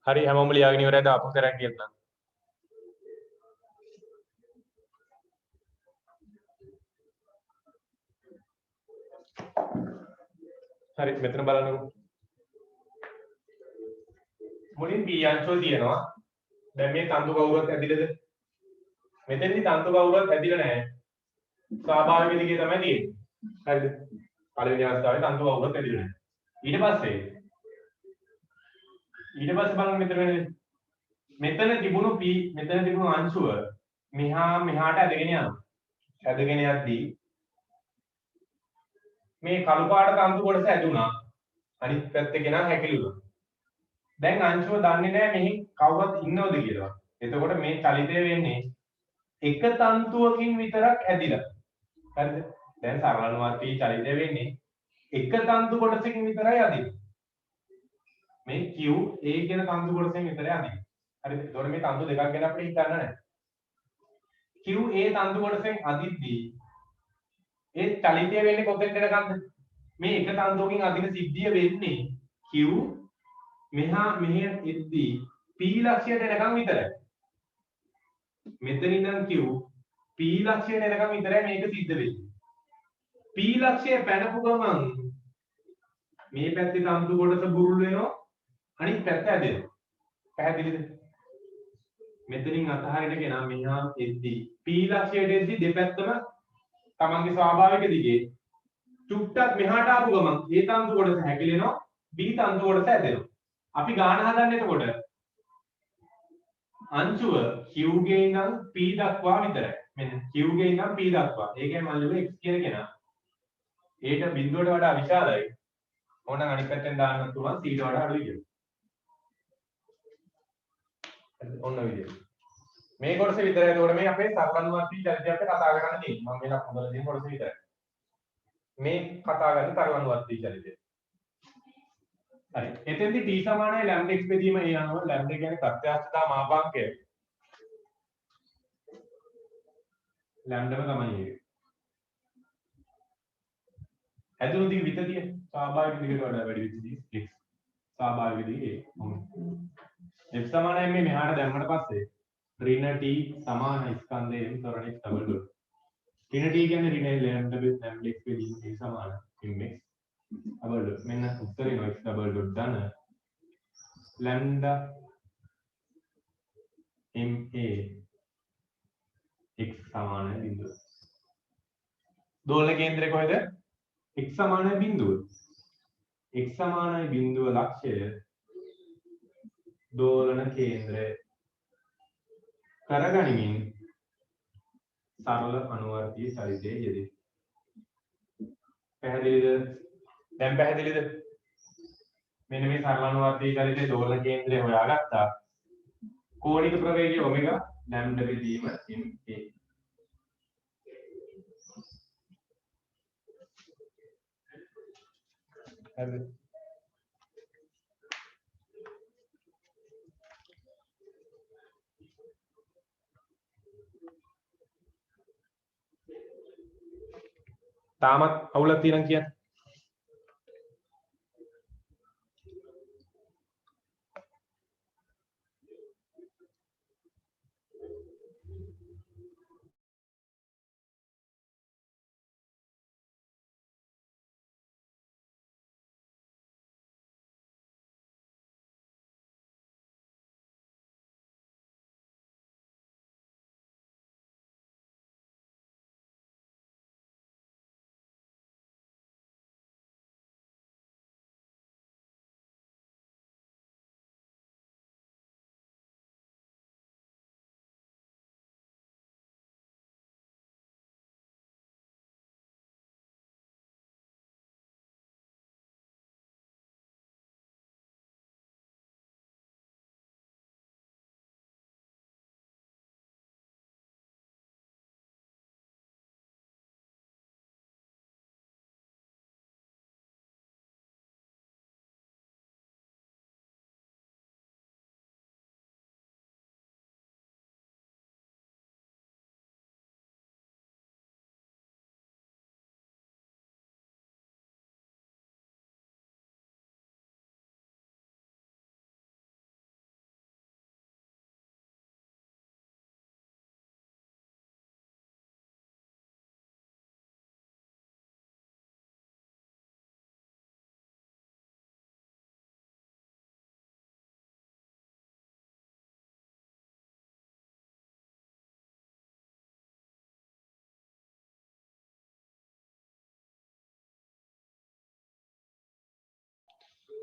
හරි හැමෝම ලියාගෙන ඉවරයිද අපු කරන් කියන්න. හරි මෙතන බලන්නකෝ. මුලින් B අංශුව තියෙනවා. දැන් මේ තන්තු කවුරුවත් ඇදිලාද? මෙතනදී තන්තු කවුරුවත් ඇදිලා නැහැ. ස්වාභාවික දිගේ තමයි තියෙන්නේ. හරිද? පළවෙනි අවස්ථාවේ තන්තු කවුරුවත් ඇදිලා නැහැ. ඊට පස්සේ බලන්න මෙතන වෙන්නේ. මෙතන තිබුණු P මෙතන තිබුණු අංශුව මෙහාට ඇදගෙන යනවා. ඇදගෙන යද්දී මේ කළු පාට තන්තු කොටස ඇදුනා. අනිත් පැත්තේ ගෙනා හැකිලුණා. දැන් අංශුව දන්නේ නැහැ මෙහි කවුරුත් ඉන්නවද කියලා. එතකොට මේ චලිතය වෙන්නේ එක තන්තුවකින් විතරක් ඇදිලා. හරිද? දැන් සරලනුවර්තී චලිතය වෙන්නේ එක තන්තු කොටසකින් විතරයි ඇදිලා. මේ Q A කියන තන්තු කොටසෙන් විතරයි ඇදිලා. හරිද? එතකොට මේ තන්තු දෙකක් ගැන අපිට හිතන්න නැහැ. Q A තන්තු කොටසෙන් අදිද්දී ඒ චලිතය වෙන්නේ කොතෙන්ද නේද? මේ එක තන්තුවකින් අදින සිද්ධිය වෙන්නේ Q මෙහෙ එද්දී P ලක්ෂයට එනකම් විතරයි. මෙතන ඉඳන් Q P ලක්ෂයට එනකම් විතරයි මේක සිද්ධ වෙන්නේ. P ලක්ෂය පැනපු ගමන් මේ පැත්තේ තන්තු කොටස බුරුල් වෙනවා අනිත් පැත්ත ඇදෙනවා. පැහැදිලිද? මෙතනින් අතහරින්න ගෙනා මෙහා එද්දී P ලක්ෂයට එද්දී දෙපැත්තම තමන්ගේ ස්වාභාවික දිගේ චුට්ටක් මෙහාට ආපු ගමන් ඒ තන්තු කොටස හැකිලෙනවා B තන්තු කොටස ඇදෙනවා. අපි ගාන හදන්නේ එතකොට අංශුව Q ගේ ඉඳන් P දක්වා විතරයි. මෙන්න Q ගේ ඉඳන් P දක්වා. ඒ කියන්නේ මම ලියුවේ x කියන කෙනා. ඒට බිඳුවට වඩා විශාලයි. ඕනනම් අනිත් පැත්තෙන් දාන්න පුළුවන් c ට වඩා අඩුයි කියලා. ඔන්න විදියට. මේ කොටස විතරයි. එතකොට මේ අපේ සරලනුවර්තී චලිතය අපිට කතා කරන්න තියෙන්නේ. මම මේ ලකුණු වල තියෙන කොටස විතරයි. මේ කතා කරන තරලනුවර්තී චලිතය. හරි. එතෙන්දී t සමානයි lambda x බෙදීම ඒ අනුව lambda කියන්නේ ප්‍රත්‍යක්ෂතා මාපාංකය. lambda තමයි ඒක. හැදුණු දිග විතතිය ස්වාභාවික දිගට වඩා වැඩි විදිහේ x ස්වාභාවික දිගේ f සමානයි මේ මෙහාට දැම්මට පස්සේ ඍණ t සමාන ස්කන්ධයෙන් තොරණ x ඩබල් ඩොට් ඍණ t කියන්නේ ඍණ lambda x බෙදීම a සමාන mx ඩබල් ඩොට් මෙන්න උත්තරේ x ඩබල් ඩොට් ධන lambda ma x සමාන බිඳුව. දෝලන කේන්ද්‍රය කොහෙද? x සමානයි බිඳුව. x සමානයි බිඳුව ලක්ෂය දෝලන කේන්ද්‍රය කරගනිමින් සරල අනුවර්තී චලිතයේ යෙදේ. පැහැදිලිද? දැන් පැහැදිලිද? මෙන්න මේ සරල අනුවර්තී චලිතයේ දෝලන කේන්ද්‍රය හොයාගත්තා. කෝණික ප්‍රවේගය ඔමෙගා lambda බෙදීම ma. හරිද? තාමත් අවුලක් තියෙනවා කියන්නේ.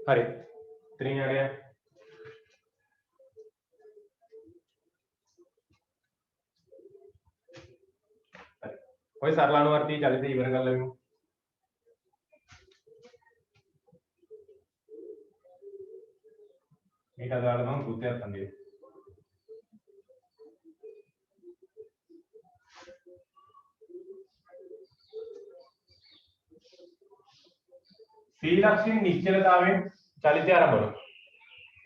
හරි. ඉතින් හරිය. හරි. ඔය සරල අනුවර්තී චලිතය ඉවර කරලා වෙමු. මේක අදාළ නම් කෘත්‍යයක් අඳින්න. සීලක්ෂණ නිශ්චලතාවයෙන් චලිතය ආරම්භ කරනවා.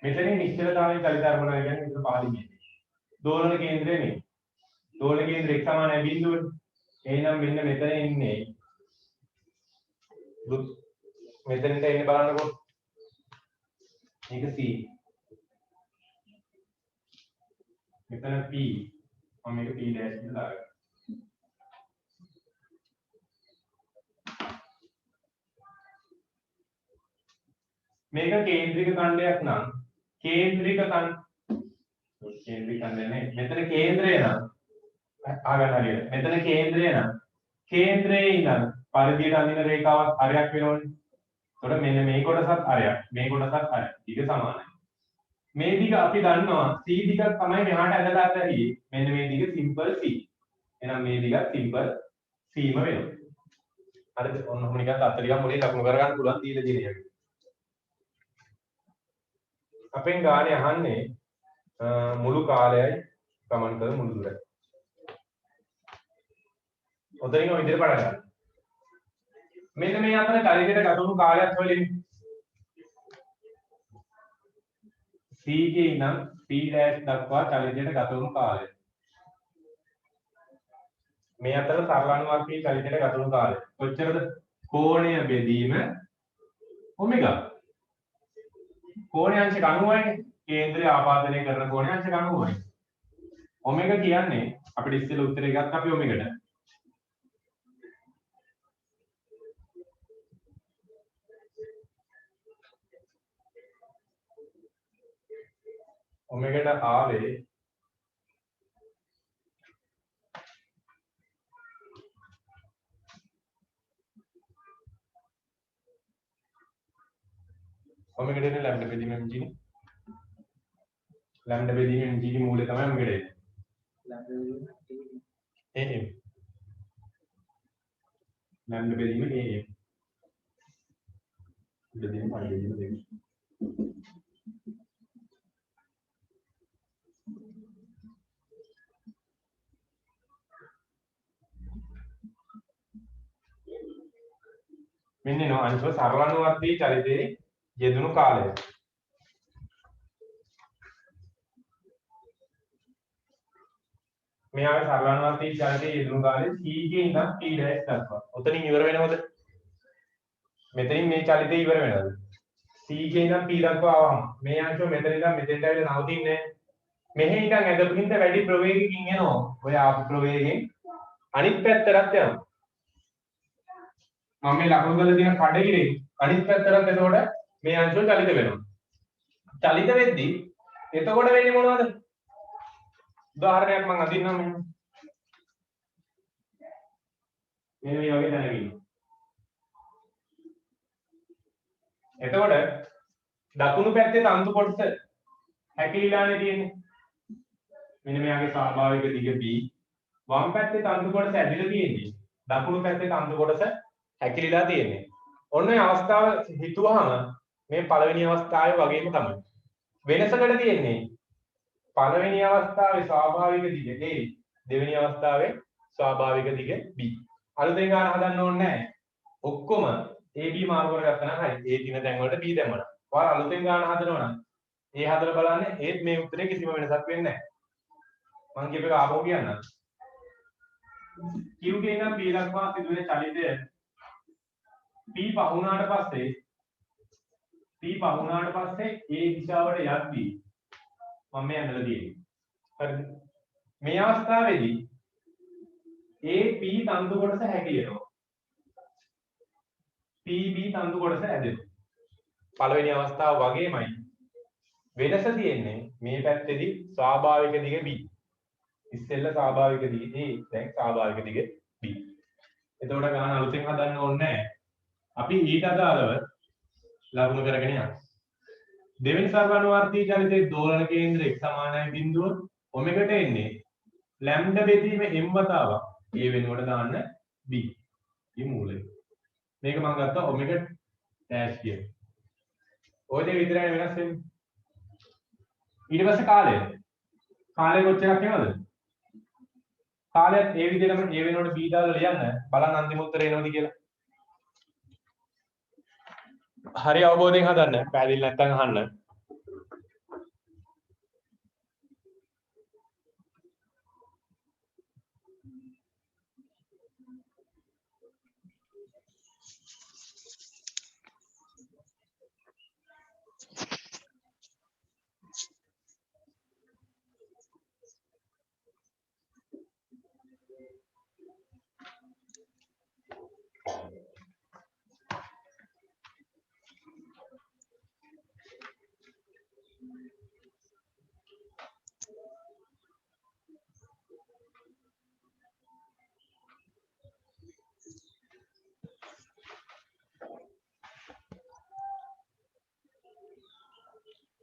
මෙතනින් නිශ්චලතාවයෙන් චලිතය ආරම්භ කරනවා කියන්නේ මෙතන පහළින් දෝලන කේන්ද්‍රය නේ. දෝලන කේන්ද්‍රය x සමානයි බිඳුවට. එහෙනම් මෙන්න මෙතන ඉන්නේ මෙතනට එන්න බලන්නකෝ. මේක c. මෙතන p. මම මේක p dash කියලා දාගන්නවා. මේක කේන්ද්‍රික ඛණ්ඩයක් නම් කේන්ද්‍රික ඛණ්ඩය නේ. මෙතන කේන්ද්‍රය නම් ආගන්න හරියට. මෙතන කේන්ද්‍රය නම් කේන්ද්‍රයේ ඉඳන් පරිධියට අඳින රේඛාවක් හරයක් වෙනවනේ. එතකොට මෙන්න මේ කොටසත් හරයක්, මේ කොටසත් හරයක්. දිග සමානයි. මේ දිග අපි දන්නවා c දිගක් තමයි මෙහාට ඇදලා ඇරියේ. මෙන්න මේ දිග සිම්පල් c. එහෙනම් මේ දිගත් සිම්පල් c ම වෙනවා. හරිද? ඔන්න ඔහොම නිකන් තත්ත්ව ටිකක් මුලින් ලකුණු කරගන්න පුළුවන් දීලා දිනේ. අපෙන් ගානේ අහන්නේ මුළු කාලයයි ගමන් කළ මුළු දුරයි. ඔතනින් ඔය විදිහට පටන් ගන්න. මෙන්න මේ අතර චලිතයට ගතවුණු කාලයත් වලින් C ගේ ඉඳන් P dash දක්වා චලිතයට ගතවුණු කාලය. මේ අතර සරලානුවර්තී චලිතයට ගතවුණු කාලය. කොච්චරද? කෝණය බෙදීම ඔමෙගා. කෝණය අංශක 90යි. කේන්ද්‍රය ආපාදනය කරන කෝණය අංශක 90යි. ඔමෙගා කියන්නේ අපිට ඉස්සෙල්ලා උත්තරේ ගත්ත අපි ඔමෙගාට. ඔමෙගාට ආවේ ඔමෙගාට එන්නේ ලැම්ඩා බෙදීම mg නේ. ලැම්ඩා බෙදීම mg ගේ මූලය තමයි ඔමෙගාට එන්නේ. ලැම්ඩා බෙදීම am. බෙදීම පරි බෙදීම දෙක. මෙන්න නෝ අංශව සරලානුවර්තී චලිතයේ යෙදුණු කාලය. මෙයාගේ සරලානුවර්තී චලිතයේ යෙදුණු කාලය C ගේ ඉඳන් P dash දක්වා. උතනින් ඉවර වෙනවද? මෙතනින් මේ චලිතය ඉවර වෙනවද? C ගේ ඉඳන් P දක්වා ආවම මේ අංශව මෙතන ඉඳන් මෙතෙන්ට ඇවිල්ලා නවතින්නේ නැහැ. මෙහි ඉඳන් ඇදපින්ට වැඩි ප්‍රවේගයකින් එනවා. ඔය ආපු ප්‍රවේගයෙන් අනිත් පැත්තට යනවා. මම මේ ලකුණු කරලා තියෙන කඩගිරේ අනිත් පැත්තට එතකොට මේ අංශව චලිත වෙනවා. චලිත වෙද්දී එතකොට වෙන්නේ මොනවද? උදාහරණයක් මම අදින්නම් මෙන්න. මෙන්න මේ වගේ තැනක ඉන්නවා. එතකොට දකුණු පැත්තේ තන්තු කොටස හැකිලිලානේ තියෙන්නේ. මෙන්න මෙයාගේ ස්වාභාවික දිග B. වම් පැත්තේ තන්තු කොටස ඇදිලා තියෙන්නේ. දකුණු පැත්තේ තන්තු කොටස හැකිලිලා තියෙන්නේ. ඔන්න ඔය අවස්ථාව හිතුවාම මේ පළවෙනි අවස්ථාවේ වගේම තමයි. වෙනසකට තියෙන්නේ පළවෙනි අවස්ථාවේ ස්වාභාවික දිග A, දෙවෙනි අවස්ථාවේ ස්වාභාවික දිග B. අලුතෙන් ගන්න හදන්න ඕනේ නැහැ. ඔක්කොම AB මාරු කරගත්තා නම් හරි. A දින තැන් වලට B දැම්මනම්. ඔයාලා අලුතෙන් ගන්න හදනවා නම් A හදලා බලන්න ඒත් මේ උත්තරේ කිසිම වෙනසක් වෙන්නේ නැහැ. මම කියපේක ආපහු කියන්නම්. Q ගේ ඉඳන් P දක්වා සිදුවෙන චලිතය P පහුණාට පස්සේ A දිශාවට යද්දී මම මේ ඇඳලා තියෙන්නේ. හරිද? මේ අවස්ථාවේදී AP තන්තු කොටස හැකිලෙනවා. PB තන්තු කොටස ඇදෙනවා. පළවෙනි අවස්ථාව වගේමයි. වෙනස තියෙන්නේ මේ පැත්තේදී ස්වාභාවික දිග B. ඉස්සෙල්ලා ස්වාභාවික දිග A, දැන් ස්වාභාවික දිග B. එතකොට ගන්න අලුතෙන් හදන්න ඕනේ නැහැ. අපි ඊට අදාළව ලකුණු කරගෙන යනවා. දෙවෙනි සර්වානුවර්තී චලිතයේ දෝලන කේන්ද්‍රය x සමානයි බිඳුව ඔමෙගාට එන්නේ ලැම්ඩා බෙදීම m වතාවක් a වෙනුවට දාන්න b. මේ මූලය. මේක මම ගත්තා ඔමෙගා ඩෑෂ් කියලා. ඔය දෙක විතරයි වෙනස් වෙන්නේ. ඊට පස්සේ කාලය. කාලය කොච්චරක් එනවද? කාලයත් ඒ විදිහටම a වෙනුවට b දාලා ලියන්න බලන්න අන්තිම උත්තරේ එනවද කියලා. හරි අවබෝධයෙන් හදන්න. පැහැදිලි නැත්නම් අහන්න.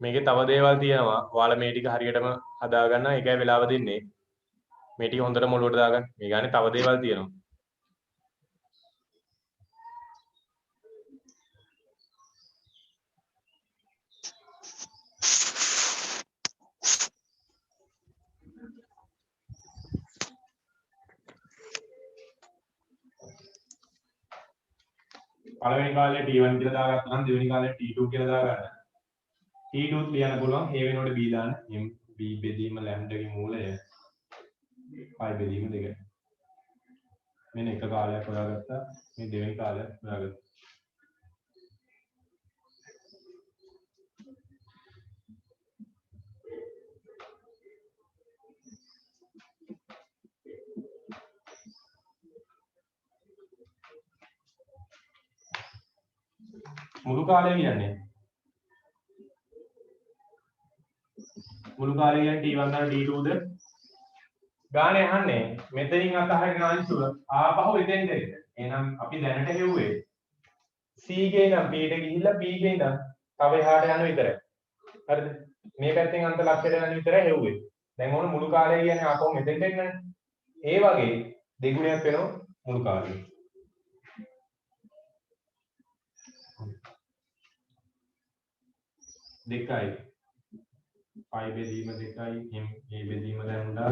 මේකේ තව දේවල් තියෙනවා. ඔයාලා මේ ටික හරියටම හදා ගන්න එකයි වෙලාව දෙන්නේ. මේ ටික හොඳට මොළුවට දාගන්න. මේ ගානේ තව දේවල් තියෙනවා. පළවෙනි කාලේ T1 කියලා දාගත්තා නම් දෙවෙනි කාලේ T2 කියලා දාගන්න. T2 ලියන්න පුළුවන් a වෙනකොට b දාන්න. m b බෙදීම ලැම්ඩා ගේ මූලය π බෙදීම 2. මෙන්න එක කාලයක් හොයාගත්තා. මේ දෙවෙනි කාලයක් හොයාගත්තා. මුළු කාලය කියන්නේ T1 ද T2 ද ගානේ අහන්නේ මෙතනින් අතහරින අංශුව ආපහු එතෙන්ට එන්න. එහෙනම් අපි දැනට හෙව්වේ C ගේ ඉඳන් P ට ගිහිල්ලා P ගේ ඉඳන් තව එහාට යන විතරයි. හරිද? මේ පැත්තෙන් අන්ත ලක්ෂයට යන විතරයි හෙව්වේ. දැන් ඕන මුළු කාලය කියන්නේ ආපහු මෙතෙන්ට එන්නනේ. ඒ වගේ දෙගුණයක් වෙනවා මුළු කාලෙ. දෙකයි π බෙදීම 2යි m a බෙදීම ලැම්ඩා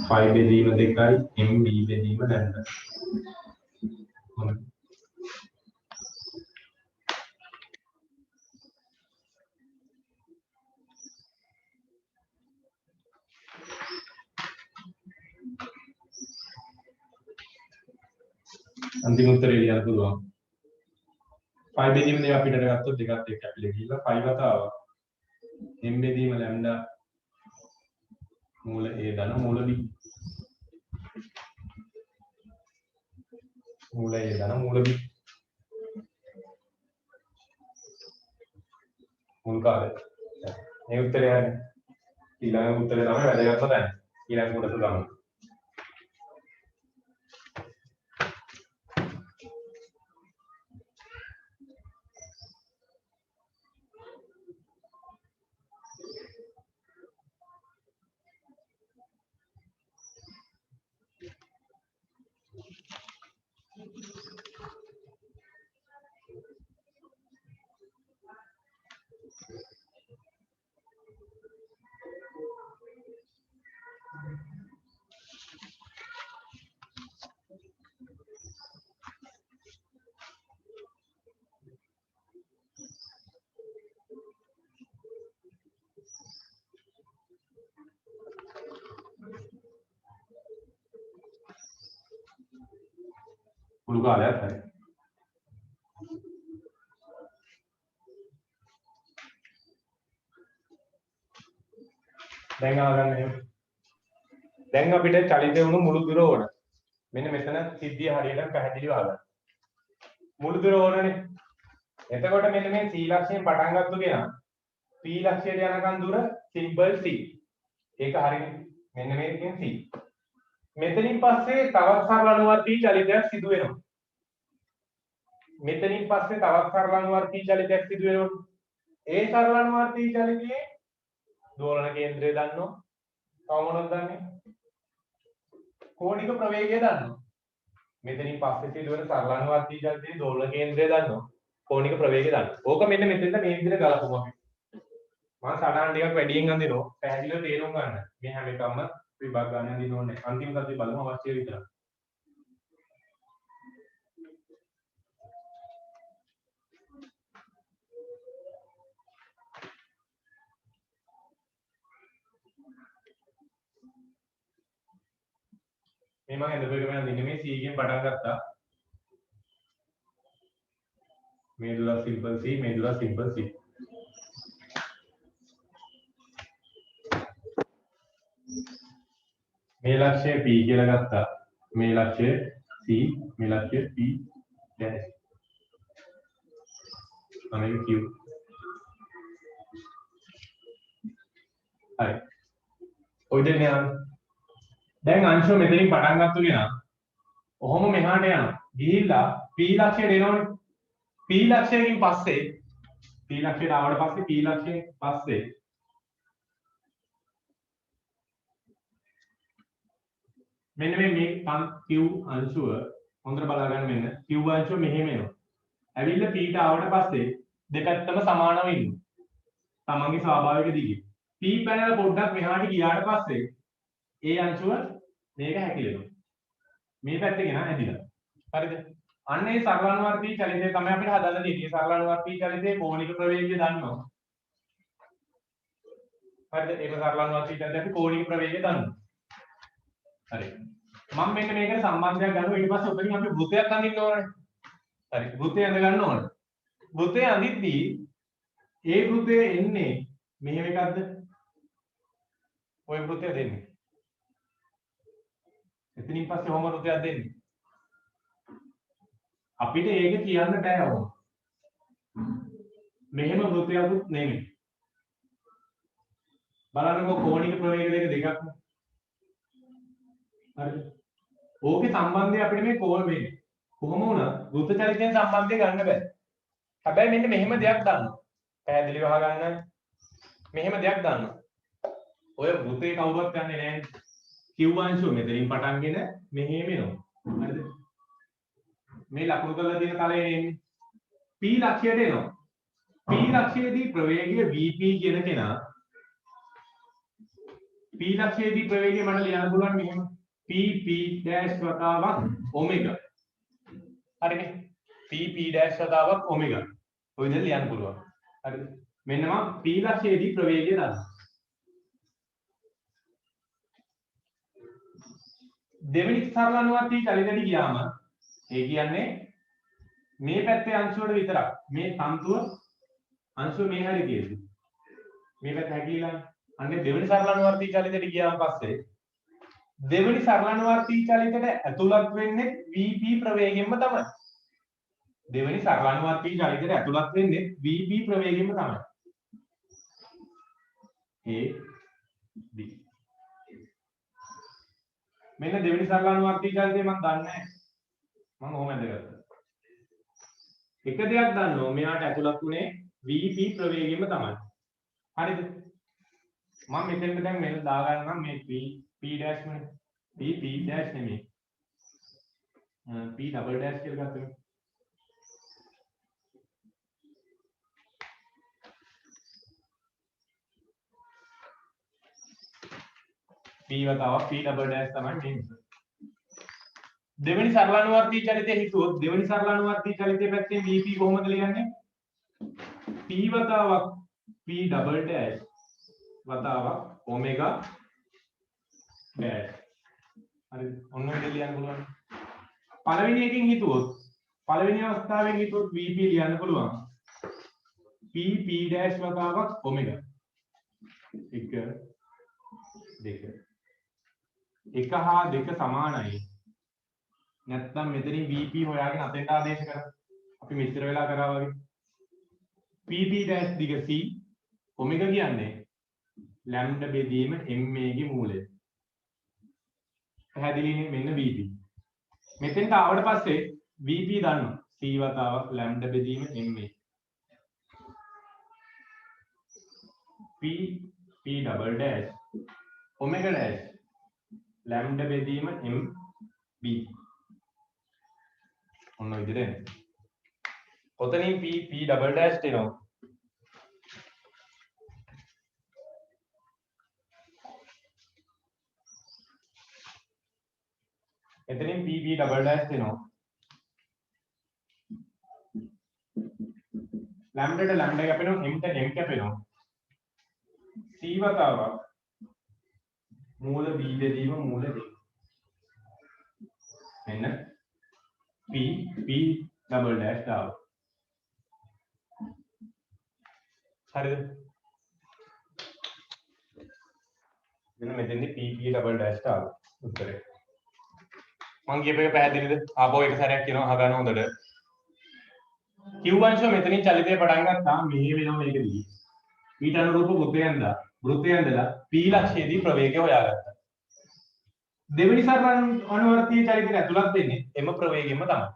π බෙදීම 2යි m b බෙදීම ලැම්ඩා. හොඳයි. අන්තිම උත්තරේ ලියන්න පුළුවන්. π බෙදීම දෙක අපිට ගත්තොත් දෙකත් එක්ක අපිට ගිහිල්ලා π වතාව m බෙදීම ලැම්ඩා මූල a ධන මූල b මූල a ධන මූල b මුල් කාලේ මේ උත්තරය හරියි. ඊළඟ උත්තරේ තමයි වැදගත්ම තැන. ඊළඟ කොටස ගමු. මුළු කාලයක් හරි. දැන් ආගන්න එහෙම. දැන් අපිට චලිත වුණු මුළු දුර ඕන. මෙන්න මෙතන සිද්ධිය හරියට පැහැදිලිව ආගන්න. මුළු දුර ඕනනේ. එතකොට මෙන්න මේ C ලක්ෂයෙන් පටන් ගත්තු කෙනා P ලක්ෂයට යනකම් දුර සිම්පල් C. ඒක හරිනේ. මෙන්න මේකෙන් C. මෙතනින් පස්සේ තවත් සරල අනුවර්තී චලිතයක් සිදු වෙනවා. මෙතනින් පස්සේ තවත් සරල අනුවර්තී චලිතයක් සිදු වෙනවා. ඒ සරල අනුවර්තී චලිතයේ දෝලන කේන්ද්‍රය දන්නවා. තව මොනවද දන්නේ? කෝණික ප්‍රවේගය දන්නවා. මෙතනින් පස්සේ සිදුවන සරල අනුවර්තී චලිතයේ දෝලන කේන්ද්‍රය දන්නවා. කෝණික ප්‍රවේගය දන්නවා. ඕක මෙන්න මෙතෙන්ද මේ විදිහට ගලපමු අපි. මම සටහන් ටිකක් වැඩියෙන් අඳිනවා. පැහැදිලිව තේරුම් ගන්න. මේ හැම එකක්ම විභාග ගන්න අඳින්න ඕනේ. අන්තිම සතිය බලමු අවශ්‍ය විතරක්. මේ මම හදපු එක මම අඳින්නේ මේ C එකෙන් පටන් ගත්තා. මේ දුර සිම්පල් C, මේ දුර සිම්පල් C. මේ ලක්ෂය P කියලා ගත්තා. මේ ලක්ෂය C, මේ ලක්ෂය P දැන් අනේ Q. හරි. ඔය දෙන්නේ දැන් අංශුව මෙතනින් පටන් ගත්තු කෙනා ඔහොම මෙහාට යනවා. ගිහිල්ලා P ලක්ෂයට එනවනේ. P ලක්ෂයෙන් පස්සේ P ලක්ෂයට ආවට පස්සේ P ලක්ෂයෙන් පස්සේ මෙන්න මේ Q අංශුව හොඳට බලා ගන්න මෙන්න Q අංශුව මෙහෙම එනවා. ඇවිල්ලා P ට ආවට පස්සේ දෙපැත්තම සමානව ඉන්නවා. තමන්ගේ ස්වාභාවික දිගේ. P පැනල පොඩ්ඩක් මෙහාට ගියාට පස්සේ ඒ අංශුව මේක හැකිලෙනවා. මේ පැත්තේ ගෙන ඇදිලා. හරිද? අන්න ඒ සරලානුවර්තී චලිතය තමයි අපිට හදන්න තියෙන්නේ. සරලානුවර්තී චලිතයේ කෝණික ප්‍රවේගය දන්නවා. හරිද? ඒක සරලානුවර්තී චලිතයේ අපි කෝණික ප්‍රවේගය දන්නවා. හරි. මම මෙන්න මේකට සම්බන්ධයක් ගන්නවා. ඊට පස්සේ ඔතනින් අපි වෘතයක් අඳින්න ඕනේ. හරි. වෘතය අඳ ගන්න ඕනේ. වෘතය අඳිද්දී ඒ වෘතය එන්නේ මෙහෙම එකක්ද? ඔය වෘතය දෙන්නේ. එතනින් පස්සේ කොහොම වෘතයක් දෙන්නේ? අපිට ඒක කියන්න බෑ ඕන. මෙහෙම වෘතයක්ුත් නෙමෙයි. බලන්නකෝ කෝණික ප්‍රවේග දෙකක්. හරිද? ඕකේ සම්බන්ධය අපිට මේ කෝණ වෙන්නේ. කොහොම වුණත් වෘත චලිතයෙන් සම්බන්ධය ගන්න බෑ. හැබැයි මෙන්න මෙහෙම දෙයක් දන්නවා. පැහැදිලිව අහගන්න. මෙහෙම දෙයක් දන්නවා. ඔය වෘතේ කවුරුවත් යන්නේ නැහැ. Q අංශුව මෙතනින් පටන්ගෙන මෙහෙම එනවා. හරිද? මේ ලකුණු කරලා තියෙන තලයේ එන්නේ. P ලක්ෂයට එනවා. P ලක්ෂයේදී ප්‍රවේගය Vp කියන කෙනා P ලක්ෂයේදී ප්‍රවේගය මට ලියන්න පුළුවන් මෙහෙම. PP dash වතාවක් ඔමෙගා. හරිනේ. PP dash වතාවක් ඔමෙගා. ඔය විදිහට ලියන්න පුළුවන්. හරිද? මෙන්න මම P ලක්ෂයේදී ප්‍රවේගය දානවා. දෙවෙනි සරලානුවර්තී චලිතයට ගියාම ඒ කියන්නේ මේ පැත්තේ අංශුවට විතරක් මේ තන්තුව අංශුව මේ හරිය තියෙන්නේ. මේ පැත්ත හැකිලිලා අන්නේ දෙවෙනි සරලානුවර්තී චලිතයට ගියාම පස්සේ දෙවෙනි සරලානුවර්තී චලිතයට ඇතුළත් වෙන්නේ VP ප්‍රවේගයෙන්ම තමයි. දෙවෙනි සරලානුවර්තී චලිතයට ඇතුළත් වෙන්නේ VP ප්‍රවේගයෙන්ම තමයි. A B මෙන්න දෙවෙනි සරලානුවර්තී චලිතය මම දන්නේ නැහැ. මම ඔහොම ඇඳගත්තා. එක දෙයක් දන්නවා මෙයාට ඇතුළත් උනේ VP ප්‍රවේගයෙන්ම තමයි. හරිද? මම මෙතෙන්ට දැන් මෙන්න දාගන්නම් මේ P dash නේ. P dash නෙමෙයි. P double dash කියලා ගත්තොත් P වතාවක් P double dash තමයි මේ. දෙවෙනි සරලානුවර්තී චලිතය හිතුවොත් දෙවෙනි සරලානුවර්තී චලිතයේ පැත්තේ VP කොහොමද ලියන්නේ? P වතාවක් P double dash වතාවක් omega dash. හරිද? ඔන්න ඔය දෙක ලියන්න පුළුවන්. පළවෙනි එකෙන් හිතුවොත් පළවෙනි අවස්ථාවෙන් හිතුවොත් VP ලියන්න පුළුවන්. P dash වතාවක් omega. 1 2 1 හා 2 සමානයි. නැත්නම් මෙතනින් VP හොයාගෙන අතෙන්ට ආදේශ කරා. අපි මෙච්චර වෙලා කරා වගේ. PP dash දිග C ඔමෙගා කියන්නේ ලැම්ඩා බෙදීම MA ගේ මූලය. පැහැදිලිනේ මෙන්න VP. මෙතෙන්ට ආවට පස්සේ VP දන්නවා. C වතාවක් ලැම්ඩා බෙදීම MA. P double dash omega dash lambda බෙදීම MB. ඔන්න ඔය විදිහට එන්නේ. කොතනින් P double dash එනවා? එතනින් P double dash එනවා. lambda ට lambda කැපෙනවා, m ට m කැපෙනවා. C වතාවක් මූල B බෙදීම මූල D. මෙන්න P double dash දාව. හරිද? මෙන්න මෙතෙන්දී P double dash දාව. උත්තරේ. මම කියපු එක පැහැදිලිද? ආපහු එක සැරයක් කියනවා අහගන්න හොඳට. Q අංශුව මෙතනින් චලිතය පටන් ගත්තා මෙහෙ වෙනවා මේකදී. ඊට අනුරූප වෘත්තයෙන්දලා P ලක්ෂයේදී ප්‍රවේගය හොයාගත්තා. දෙවෙනි සරලානුවර්තී චලිතයට ඇතුළත් වෙන්නේ එම ප්‍රවේගයෙන්ම තමයි.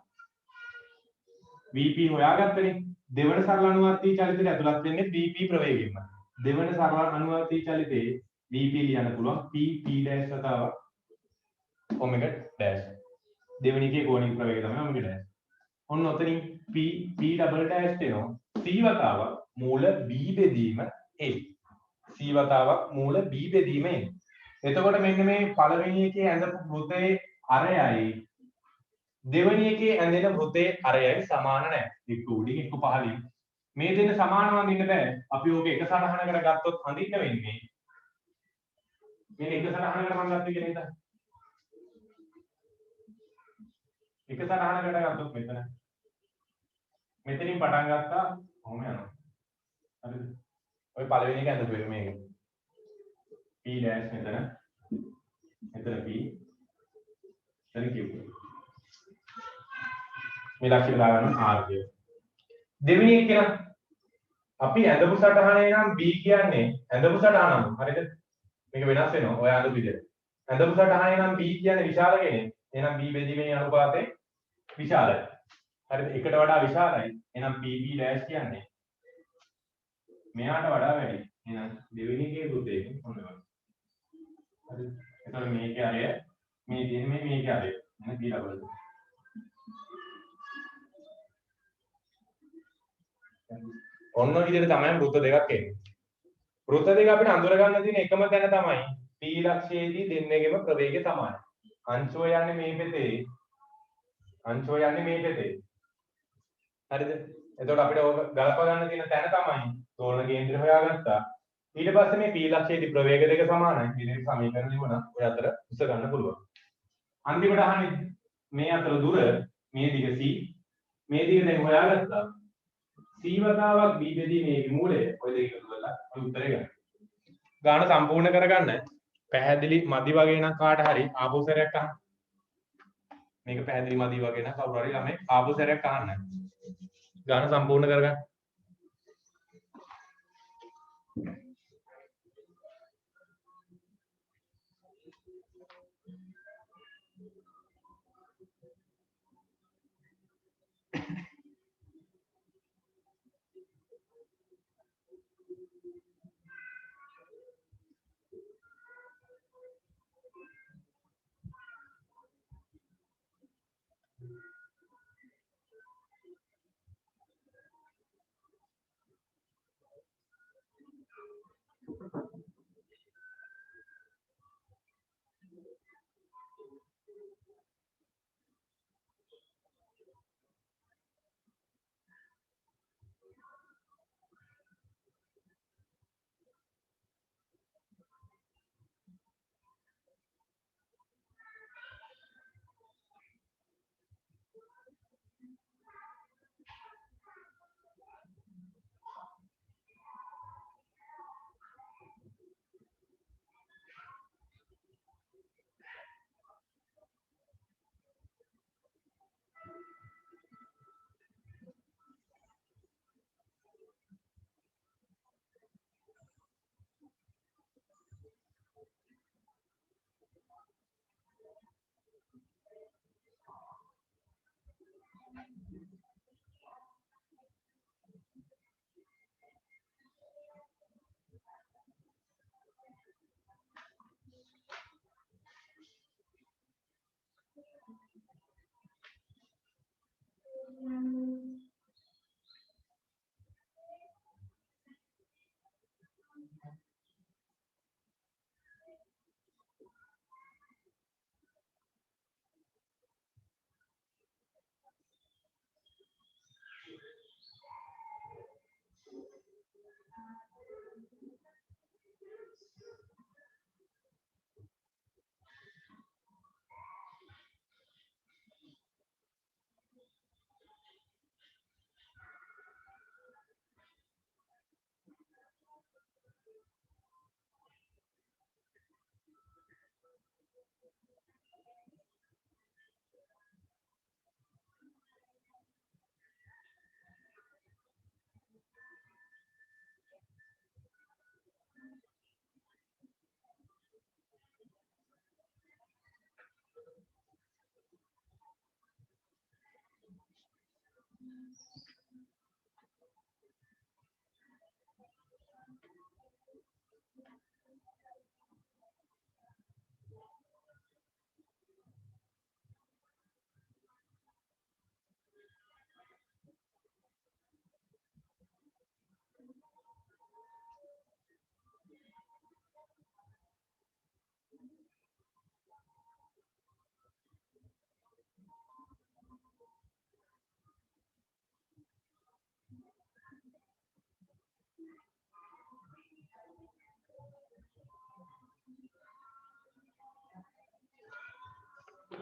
VP හොයාගත්තනේ. දෙවන සරලානුවර්තී චලිතයට ඇතුළත් වෙන්නේ VP ප්‍රවේගයෙන්ම. දෙවන සරලානුවර්තී චලිතයේ VP ලියන්න පුළුවන් P dash වතාවක් omega dash. දෙවෙනි එකේ කෝණික ප්‍රවේගය තමයි omega dash. ඔන්න ඔතනින් P double dash එනවා. C වතාවක් මූල B බෙදීම A. C වතාවක් මූල B බෙදීම A. එතකොට මෙන්න මේ පළවෙනි එකේ ඇඳපු වෘතයේ අරයයි දෙවෙනි එකේ ඇඳෙන වෘතේ අරයයි සමාන නැහැ. එක්ක උඩින් එක්ක පහළින්. මේ දෙන්න සමානව අඳින්න බෑ. අපි ඕක එක සටහනකට ගත්තොත් අඳින්න වෙන්නේ මේ එක සටහනකට මම ගත්තේ කියන එක. එක සටහනකට ගත්තොත් මෙතන. මෙතනින් පටන් ගත්තා කොහොම යනවා. හරිද? ඔය පළවෙනි එක ඇඳපු එක මේක. P dash මෙතන. මෙතන P. එතන Q. මේ ලක්ෂණ දාගන්න R කිය. දෙවෙනි එක කියලා අපි ඇඳපු සටහනේ නම් B කියන්නේ ඇඳපු සටහනම. හරිද? මේක වෙනස් වෙනවා. ඔය අඳපු විදිහට. ඇඳපු සටහනේ නම් B කියන්නේ විශාල කෙනෙක්. එහෙනම් B බෙදීමේ අනුපාතය විශාලයි. හරිද? එකට වඩා විශාලයි. එහෙනම් PB dash කියන්නේ මෙයාට වඩා වැඩි. එහෙනම් දෙවෙනි එකේ වෘතයෙන් ඔන්න ඔය. හරිද? එතකොට මේකේ අරය මේ තියෙන්නේ මේකේ අරය. එහෙනම් B ලබනවා. ඔන්න ඔය විදිහට තමයි වෘත දෙකක් එන්නේ. වෘත දෙක අපිට අඳුර ගන්න තියෙන එකම තැන තමයි P ලක්ෂයේදී දෙන්නගෙම ප්‍රවේගය සමානයි. අංශුව යන්නේ මේ පෙතේ. අංශුව යන්නේ මේ පෙතේ. හරිද? එතකොට අපිට ඕක ගලප ගන්න තියෙන තැන තමයි තෝරන කේන්ද්‍රය හොයාගත්තා. ඊට පස්සේ මේ P ලක්ෂයේදී ප්‍රවේග දෙක සමානයි. මේ සමීකරණ ලියුණා ඔය අතර උස ගන්න පුළුවන්. අන්තිමට අහන්නේ මේ අතර දුර මේ දිග C මේ දිග දැන් හොයාගත්තා. C වතාවක් B බෙදීමේ මූලය ඔය දෙක එකතු කරලා ඔය උත්තරේ ගන්න. ගාන සම්පූර්ණ කරගන්න පැහැදිලි මදි වගේ නම් කාට හරි ආපහු සැරයක් අහන්න. මේක පැහැදිලි මදි වගේ නම් කවුරු හරි ළමයි ආපහු සැරයක් අහන්න. ගාන සම්පූර්ණ කරගන්න.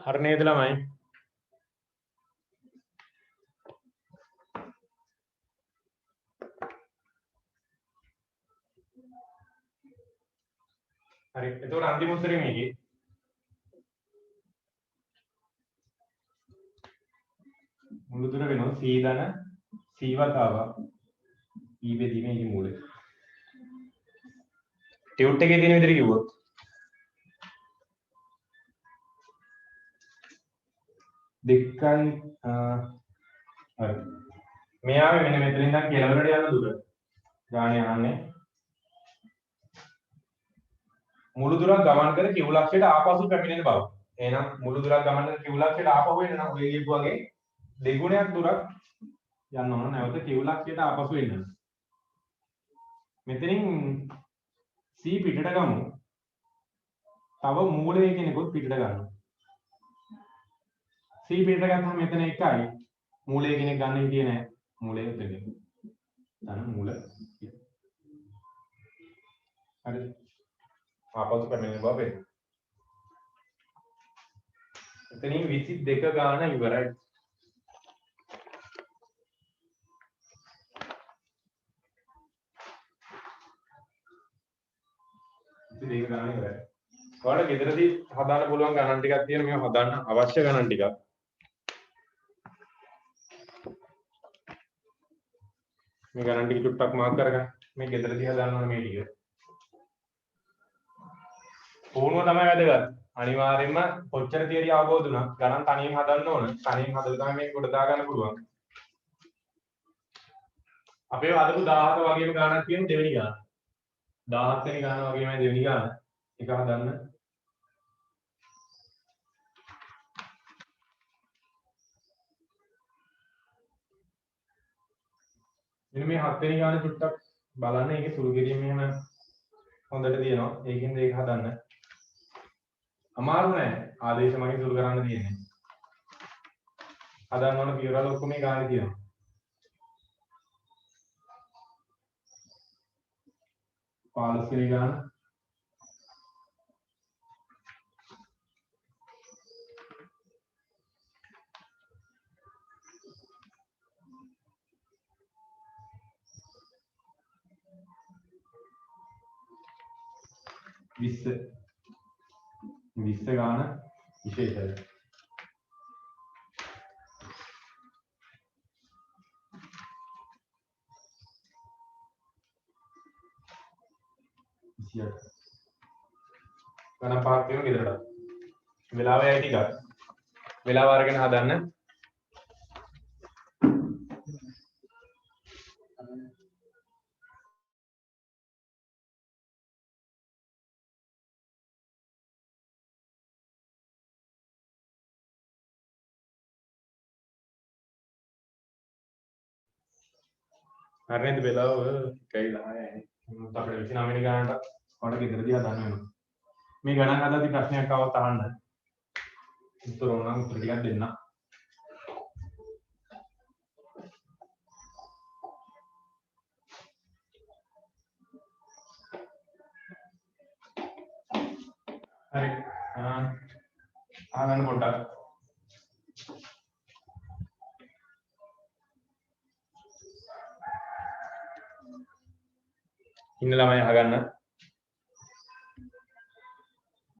හරි නේද ළමයි? හරි. එතකොට අන්තිම උත්තරේ මේකේ. මුළු දුර වෙනවා c ධන c වතාවක් e බෙදීමේ e මූලය. ටියුට් එකේ තියෙන විදිහට කිව්වොත් දෙකයි හරි. මෙයාගේ මෙන්න මෙතන ඉඳන් කෙළවරට යන දුර ගානේ යන්නේ මුළු දුරක් ගමන් කර q ලක්ෂයට ආපසු පැමිණෙන බව. එහෙනම් මුළු දුරක් ගමන් කර q ලක්ෂයට ආපහු එන්න නම් ඔය කියපු වගේ දෙගුණයක් දුරක් යන්න ඕන නැවත q ලක්ෂයට ආපසු එන්න. මෙතනින් c පිටට ගමු. තව මූලයේ කෙනෙකුත් පිටට ගන්නවා. c පිටට ගත්තම මෙතන 1යි. මූලයේ කෙනෙක් ගන්න හිටියේ නැහැ. මූලයේ උතගෙන. දැන් මූල. හරි. ආපසු පැමිණෙන බව වෙනවා. එතනින් 22 ගාන ඉවරයි. දෙක ගාන ඉවරයි. ඔයාලට ගෙදරදී හදාන්න පුළුවන් ගණන් ටිකක් තියෙන මේව හදාන්න අවශ්‍ය ගණන් ටිකක්. මේ ගණන් ටික චුට්ටක් මාක් කරගන්න. මේ ගෙදරදී හදාන්න ඕන මේ ටික. පුහුණුව තමයි වැදගත්. අනිවාර්යයෙන්ම කොච්චර තියරි අවබෝධ වුණා ගණන් තනියම හදන්න ඕන. තනියම හදලා තමයි මේක කොට දාගන්න පුළුවන්. අපේ අදපු 17 වගේම ගණනක් තියෙන දෙවෙනි ගාන. 17 වෙනි ගාන වගේමයි දෙවෙනි ගාන. එක හදන්න. මෙන්න මේ 7 වෙනි ගාන චුට්ටක් බලන්න. ඒකේ සුළු කිරීම එහෙම හොඳට තියෙනවා. ඒකින්ද ඒක හදන්න. අමාරු නෑ. ආදේශ මගින් සුළු කරන්න තියෙන්නේ. හදන්න ඕන පියවරවල ඔක්කොම මේ ගානේ තියෙනවා. පාලස්වෙනි ගාන විස්ස ගාන විශේෂයි. ගණන් පහක් තියෙනවා ගෙදරට. වෙලාව යයි ටිකක්. වෙලාව අරගෙන හදන්න. හරියට වෙලාව 1:10යි. අපිට 29 වෙනි ගානට ඔයාලට ගෙදරදී හදන්න වෙනවා. මේ ගණන් හදද්දි ප්‍රශ්නයක් ආවොත් අහන්න. උත්තර ඕනනම් උත්තර ටිකක් දෙන්න. හරි. ආනන්න පොඩ්ඩක්. ඉන්න ළමයි අහගන්න.